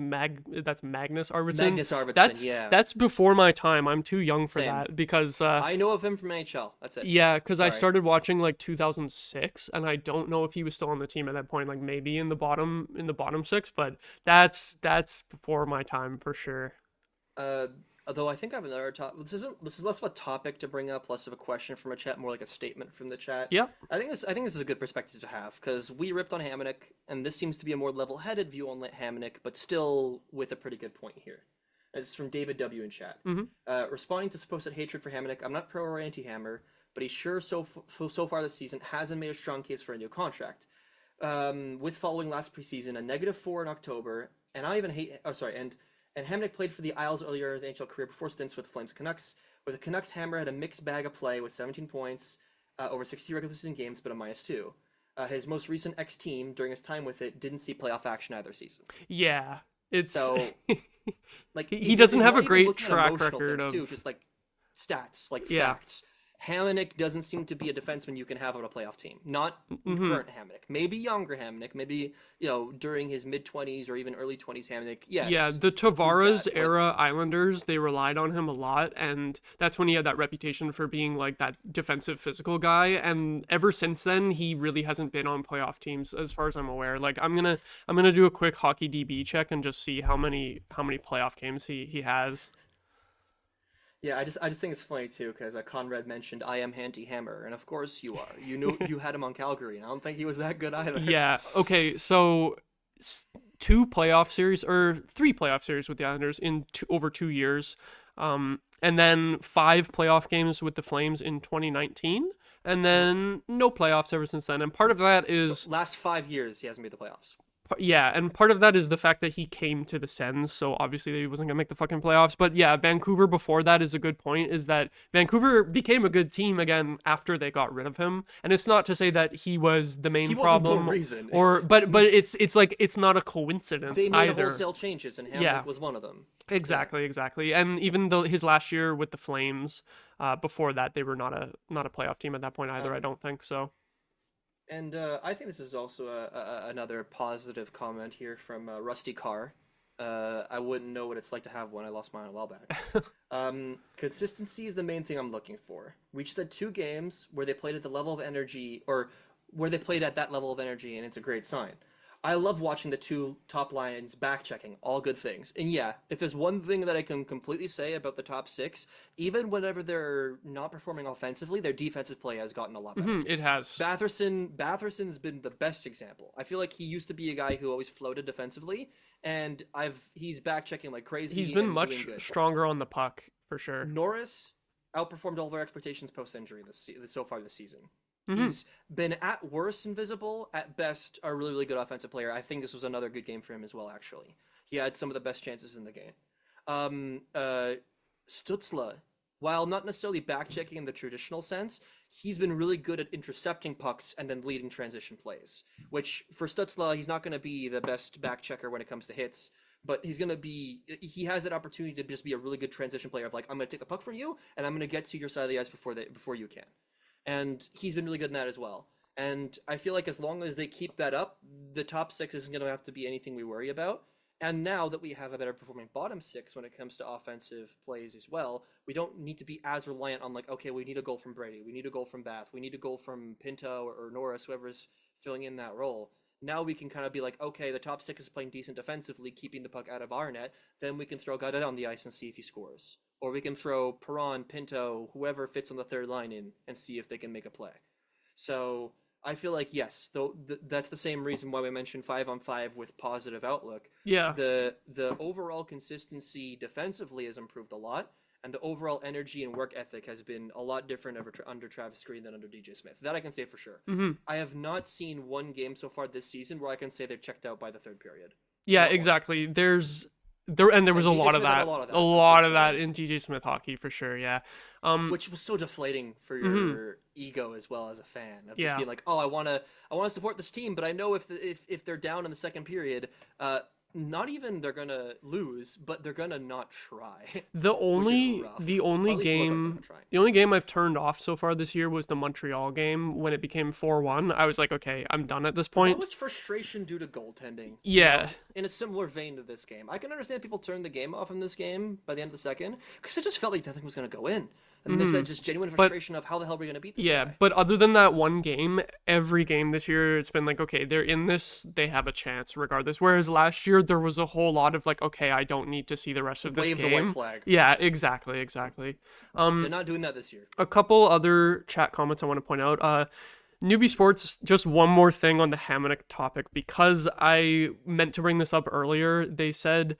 that's Magnus Arvidsson. Magnus Arvidsson, That's before my time. I'm too young for Same. that because I know of him from NHL. That's it. Yeah, because I started watching like 2006, and I don't know if he was still on the team at that point. Like maybe in the bottom 6, but that's before my time for sure. Although I think I have another topic. This is less of a topic to bring up, less of a question from a chat, more like a statement from the chat. Yeah. I think this is a good perspective to have, because we ripped on Hamonic, and this seems to be a more level-headed view on Hamonic, but still with a pretty good point here. This is from David W. in chat. Responding to supposed hatred for Hamonic, I'm not pro or anti-Hammer, but he sure so far this season hasn't made a strong case for a new contract. With following last preseason, a -4 in October, and I even hate. Oh, sorry, and Hamonic played for the Isles earlier in his NHL career before stints with the Flames and Canucks, where the Canucks Hammer had a mixed bag of play with 17 points over 60 regular season games, but a -2. His most recent ex-team, during his time with it, didn't see playoff action either season. Yeah, it's so like he doesn't have a great track record of just like stats, like facts. Hamonic doesn't seem to be a defenseman you can have on a playoff team. Not current Hamonic. Maybe younger Hamonic. Maybe, during his mid-20s or even early 20s Hamonic. Yes. Yeah, the Tavares era Islanders, they relied on him a lot, and that's when he had that reputation for being like that defensive physical guy, and ever since then he really hasn't been on playoff teams as far as I'm aware. Like I'm going to do a quick hockey DB check and just see how many playoff games he has. Yeah, I just think it's funny too because Conrad mentioned I am Handy Hammer, and of course you are. You knew you had him on Calgary, and I don't think he was that good either. Yeah. Okay. So two playoff series or three playoff series with the Islanders in over 2 years, and then five playoff games with the Flames in 2019, and then no playoffs ever since then. And part of that So is last 5 years he hasn't made the playoffs. yeah, and part of that is the fact that he came to the Sens, so obviously he wasn't gonna make the fucking playoffs. But yeah, Vancouver before that is a good point. Is that Vancouver became a good team again after they got rid of him, and it's not to say that he was the main He wasn't the problem, reason. or but it's like it's not a coincidence They made either. wholesale changes, and Hamlet Yeah. was one of them. Exactly. And even though his last year with the Flames, before that they were not a playoff team at that point either. I Um, don't think so. And I think this is also another positive comment here from Rusty Carr. I wouldn't know what it's like to have one. I lost mine a while back. Consistency is the main thing I'm looking for. We just had 2 games where they played at the level of energy, or where they played at that level of energy, and it's a great sign. I love watching the two top lines back checking, all good things. And yeah, if there's one thing that I can completely say about the top 6, even whenever they're not performing offensively, their defensive play has gotten a lot better. It has. Batherson's been the best example. I feel like he used to be a guy who always floated defensively, and he's back checking like crazy. He's been and much doing good. stronger on the puck for sure. Norris outperformed all of our expectations post injury so far this season. Mm-hmm. He's been at worst invisible, at best a really, really good offensive player. I think this was another good game for him as well, actually. He had some of the best chances in the game. Stützle, while not necessarily back-checking in the traditional sense, he's been really good at intercepting pucks and then leading transition plays, which for Stützle, he's not going to be the best back-checker when it comes to hits, but he has that opportunity to just be a really good transition player of like, I'm going to take the puck from you, and I'm going to get to your side of the ice before you can. And he's been really good in that as well. And I feel like as long as they keep that up, the top 6 isn't going to have to be anything we worry about. And now that we have a better performing bottom 6 when it comes to offensive plays as well, we don't need to be as reliant on like, okay, we need a goal from Brady, we need a goal from Bath, we need a goal from Pinto or Norris, whoever's filling in that role. Now we can kind of be like, okay, the top 6 is playing decent defensively, keeping the puck out of our net. Then we can throw Gaudette on the ice and see if he scores. Or we can throw Perron, Pinto, whoever fits on the third line in and see if they can make a play. So I feel like, yes, that's the same reason why we mentioned 5-on-5 with positive outlook. Yeah. The overall consistency defensively has improved a lot, and the overall energy and work ethic has been a lot different under Travis Green than under DJ Smith. That I can say for sure. Mm-hmm. I have not seen one game so far this season where I can say they're checked out by the third period. Yeah, Not one. exactly. There was a DJ lot of Smith had that. a lot of that, A lot of that unfortunately. in DJ Smith hockey for sure, yeah. Which was so deflating for your ego as well as a fan of just Yeah. being like, oh, I want to support this team, but I know if they're down in the second period, not even they're gonna lose, but they're gonna not try. The only rough. the Or only at least look like they're game not trying. the only game I've turned off so far this year was the Montreal game when it became 4-1. I was like, okay, I'm done at this That point. was frustration due to goaltending. Yeah. In a similar vein to this game. I can understand people turned the game off in this game by the end of the second, because it just felt like nothing was going to go in. And there's that just genuine frustration of how the hell are we going to beat this Yeah, guy? but other than that one game, every game this year, it's been like, okay, they're in this, they have a chance regardless. Whereas last year, there was a whole lot of like, okay, I don't need to see the rest of this Wave the game. white flag. Yeah, exactly. They're not doing that this year. A couple other chat comments I want to point out. Newbie Sports, just one more thing on the Hamonic topic, because I meant to bring this up earlier. They said,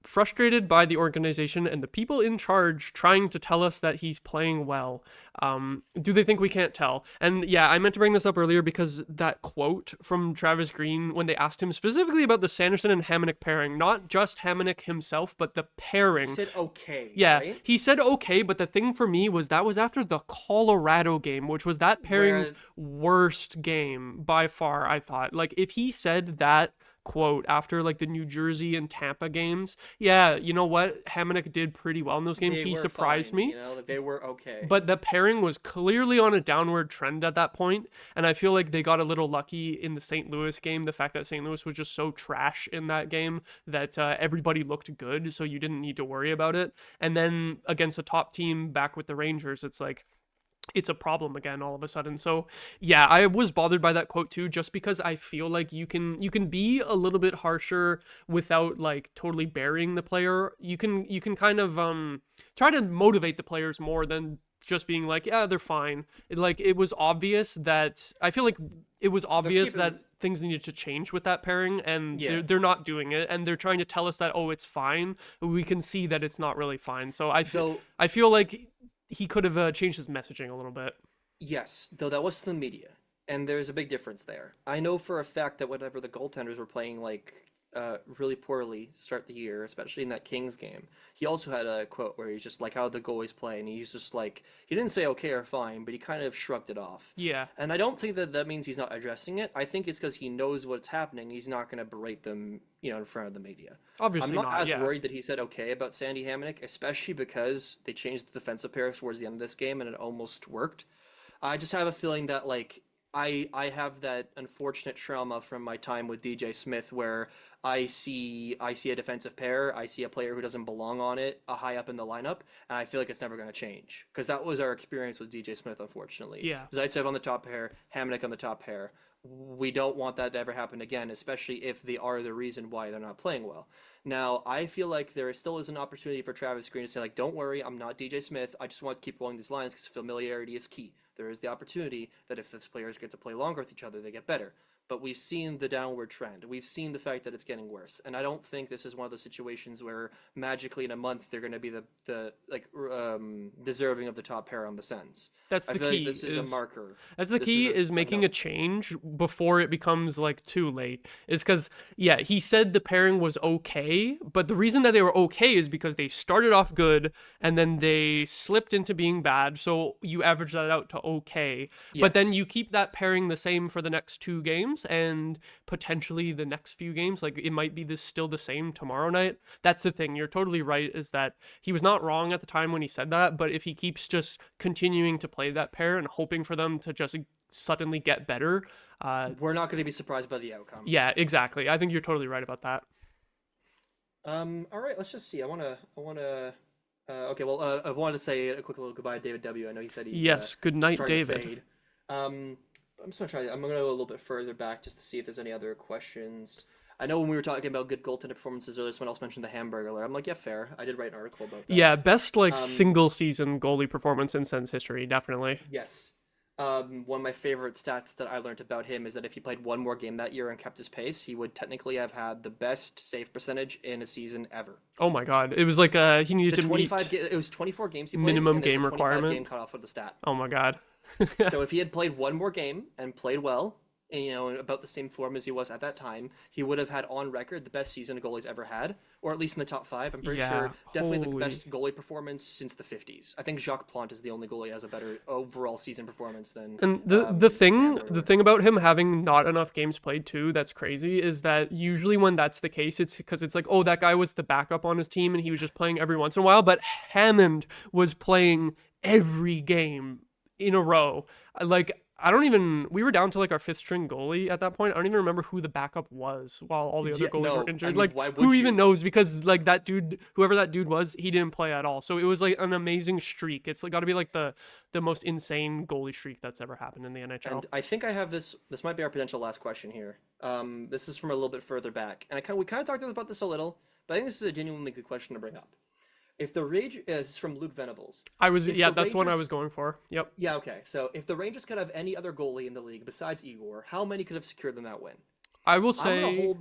frustrated by the organization and the people in charge trying to tell us that he's playing well. Do they think we can't tell? And yeah, I meant to bring this up earlier because that quote from Travis Green when they asked him specifically about the Sanderson and Hamonic pairing, not just Hamonic himself, but the pairing. He said okay. Yeah, right? he said okay, but the thing for me was that was after the Colorado game, which was that pairing's worst game by far, I thought. Like, if he said that quote after, like, the New Jersey and Tampa games, yeah, you know what? Hamonic did pretty well in those games. They He were surprised fine, me. You know, that they were okay. But the pairing was clearly on a downward trend at that point, and I feel like they got a little lucky in the St. Louis game. The fact that St. Louis was just so trash in that game that everybody looked good, so you didn't need to worry about it. And then against a top team back with the Rangers, it's like, it's a problem again all of a sudden. So yeah, I was bothered by that quote too, just because I feel like you can be a little bit harsher without like totally burying the player. You can kind of try to motivate the players more than just being like, yeah, they're fine. It was obvious that I feel like it was obvious that things needed to change with that pairing, and they're not doing it, and they're trying to tell us that, oh, it's fine, but we can see that it's not really fine. So I feel like he could have changed his messaging a little bit. Yes, though that was to the media, and there's a big difference there. I know for a fact that whenever the goaltenders were playing really poorly to start the year, especially in that Kings game, he also had a quote where he's just like, how the goalies play, and he's just like, he didn't say okay or fine, but he kind of shrugged it off. Yeah. And I don't think that means he's not addressing it. I think it's because he knows what's happening. He's not going to berate them, in front of the media. Obviously I'm not as yeah. worried that he said okay about Sandy Hamonic, especially because they changed the defensive pair towards the end of this game, and it almost worked. I just have a feeling that I have that unfortunate trauma from my time with DJ Smith where I see a defensive pair, I see a player who doesn't belong on it, high up in the lineup, and I feel like it's never going to change. Because that was our experience with DJ Smith, unfortunately. Yeah. Zaitsev on the top pair, Hamonic on the top pair. We don't want that to ever happen again, especially if they are the reason why they're not playing well. Now, I feel like there still is an opportunity for Travis Green to say, don't worry, I'm not DJ Smith. I just want to keep rolling these lines because familiarity is key. There is the opportunity that if these players get to play longer with each other, they get better. But we've seen the downward trend. We've seen the fact that it's getting worse. And I don't think this is one of those situations where magically in a month they're going to be deserving of the top pair on the Sens. That's the key. Like this is a marker. That's the key is making a change before it becomes too late. Is because, he said the pairing was okay, but the reason that they were okay is because they started off good and then they slipped into being bad. So you average that out to okay. Yes. But then you keep that pairing the same for the next 2 games and potentially the next few games. It might be still the same tomorrow night. That's the thing. You're totally right, is that he was not wrong at the time when he said that, but if he keeps just continuing to play that pair and hoping for them to just suddenly get better, we're not going to be surprised by the outcome. Yeah, exactly. I think you're totally right about that. All right, let's just see. I wanna I wanted to say a quick little goodbye to David W. I know he said he's good night, David. I'm just gonna I'm gonna go a little bit further back just to see if there's any other questions. I know when we were talking about good goaltender performances earlier, someone else mentioned the Hamburglar. I'm like, yeah, fair. I did write an article about that. Yeah, best single season goalie performance in Sens history, definitely. Yes. One of my favorite stats that I learned about him is that if he played one more game that year and kept his pace, he would technically have had the best save percentage in a season ever. Oh my god. It was he needed to meet it was 24 games he played, minimum game requirement. Game cut off with the stat. Oh my god. So if he had played one more game and played well, and, about the same form as he was at that time, he would have had on record the best season a goalie's ever had, or at least in the top 5. I'm pretty sure definitely the best goalie performance since the 50s. I think Jacques Plante is the only goalie who has a better overall season performance than. And the thing about him having not enough games played too, that's crazy, is that usually when that's the case, it's because it's that guy was the backup on his team and he was just playing every once in a while, but Hammond was playing every game in a row. We were down to our 5th string goalie at that point. I don't even remember who the backup was while all the other goalies were injured. Who even knows? Because that dude, whoever that dude was, he didn't play at all. So it was an amazing streak. It's got to be the most insane goalie streak that's ever happened in the NHL. And I think I have this might be our potential last question here. This is from a little bit further back. And we kind of talked about this a little, but I think this is a genuinely good question to bring up. If the Rangers, this is from Luke Venables. That's one I was going for. Yep. Yeah, okay. So if the Rangers could have any other goalie in the league besides Igor, how many could have secured them that win? I will say.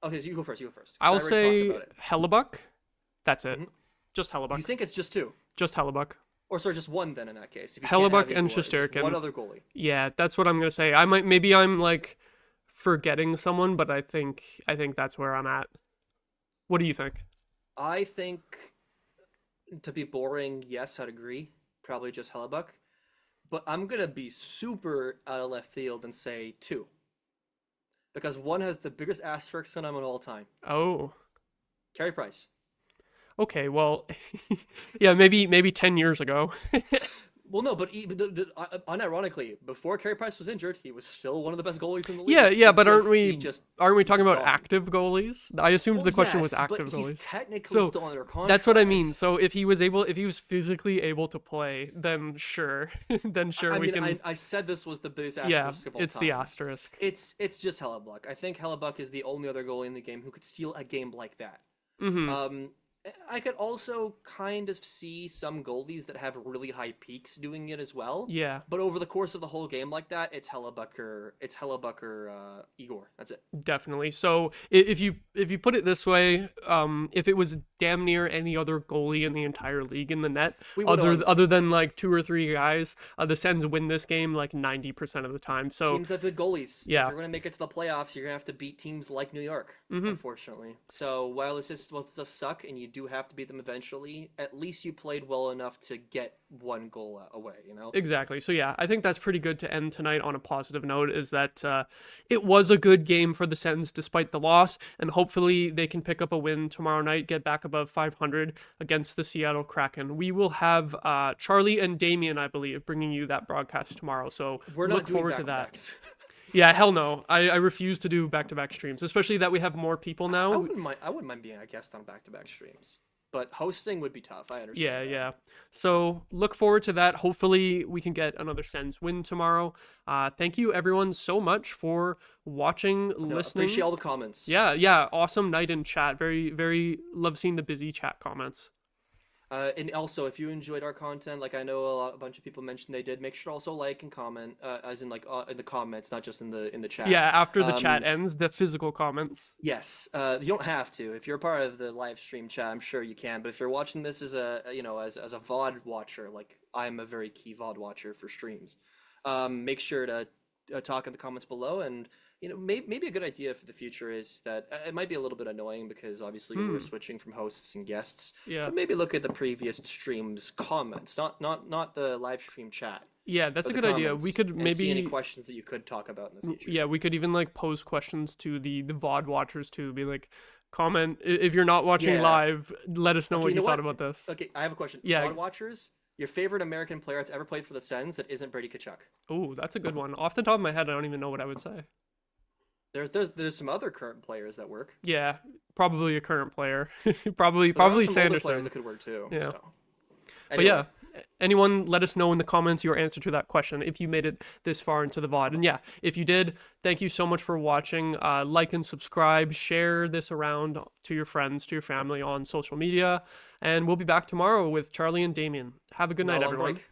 Okay, so you go first. I will say Hellebuck. That's it. Mm-hmm. Just Hellebuck. You think it's just 2? Just Hellebuck. Or sorry, just 1 then in that case. Hellebuck and Shesterkin. One other goalie. Yeah, that's what I'm gonna say. Maybe I'm forgetting someone, but I think that's where I'm at. What do you think? I think. To be boring, yes, I'd agree. Probably just Hellebuck. But I'm going to be super out of left field and say 2. Because 1 has the biggest asterisk on him of all time. Oh. Carey Price. Okay, well, yeah, maybe 10 years ago. Well, no, but unironically, before Carey Price was injured, he was still one of the best goalies in the league. Yeah, but aren't we talking about active goalies? I assumed the question was active goalies. He's technically still under contract. That's what I mean. So if he was physically able to play, then sure, we can. I said this was the biggest asterisk of all time. It's the asterisk. It's just Hellebuck. I think Hellebuck is the only other goalie in the game who could steal a game like that. Mm-hmm. I could also kind of see some goalies that have really high peaks doing it as well. Yeah, But over the course of the whole game like that, it's Hellebucker, Igor. That's it. definitely. So if you put it this way, if it was damn near any other goalie in the entire league in the net, We would own other than like 2 or 3 guys, the Sens win this game like 90% of the time. So teams have good goalies. Yeah. If you're going to make it to the playoffs, you're going to have to beat teams like New York, unfortunately. So while this does suck and you do have to beat them eventually, at least you played well enough to get one goal away, you know? exactly. So yeah, I think that's pretty good to end tonight on a positive note, is that it was a good game for the Sens despite the loss, and hopefully they can pick up a win tomorrow night, get back above 500 against the Seattle Kraken. We will have Charlie and Damian, I believe, bringing you that broadcast tomorrow, so We're not look doing forward to that. back-to-backs. Yeah, hell no. I refuse to do back-to-back streams, especially that we have more people now. I wouldn't mind being a guest on back-to-back streams. But hosting would be tough. I understand. Yeah, that. yeah. So look forward to that. Hopefully we can get another Sens win tomorrow. Thank you everyone so much for watching, listening. Appreciate all the comments. Yeah. Awesome night in chat. Very, very love seeing the busy chat comments. And also, if you enjoyed our content, like I know a bunch of people mentioned they did, make sure to also like and comment, as in like in the comments, not just in the chat. Yeah, after the chat ends, the physical comments. Yes, you don't have to. If you're a part of the live stream chat, I'm sure you can. But if you're watching this as a as a VOD watcher, like I'm a very key VOD watcher for streams, make sure to talk in the comments below. And maybe a good idea for the future is that it might be a little bit annoying because obviously we're switching from hosts and guests. Yeah. But maybe look at the previous streams comments, not the live stream chat. Yeah, that's a But good the idea. We comments, could and maybe see any questions that you could talk about in the future. Yeah, we could even like pose questions to the VOD watchers too. Be like, comment if you're not watching Yeah. live. Let us know Okay, what you you know thought what? about this. Okay, I have a question. Yeah. VOD watchers, your favorite American player that's ever played for the Sens that isn't Brady Tkachuk? Oh, that's a good one. Off the top of my head, I don't even know what I would say. There's some other current players that work. Yeah, probably a current player. probably There are some older Sanderson. players that could work too. Yeah. So. But yeah, anyone let us know in the comments your answer to that question if you made it this far into the VOD. And yeah, if you did, thank you so much for watching. Like and subscribe, share this around to your friends, to your family on social media. And we'll be back tomorrow with Charlie and Damian. Have a good night, Maude and everyone. Mike.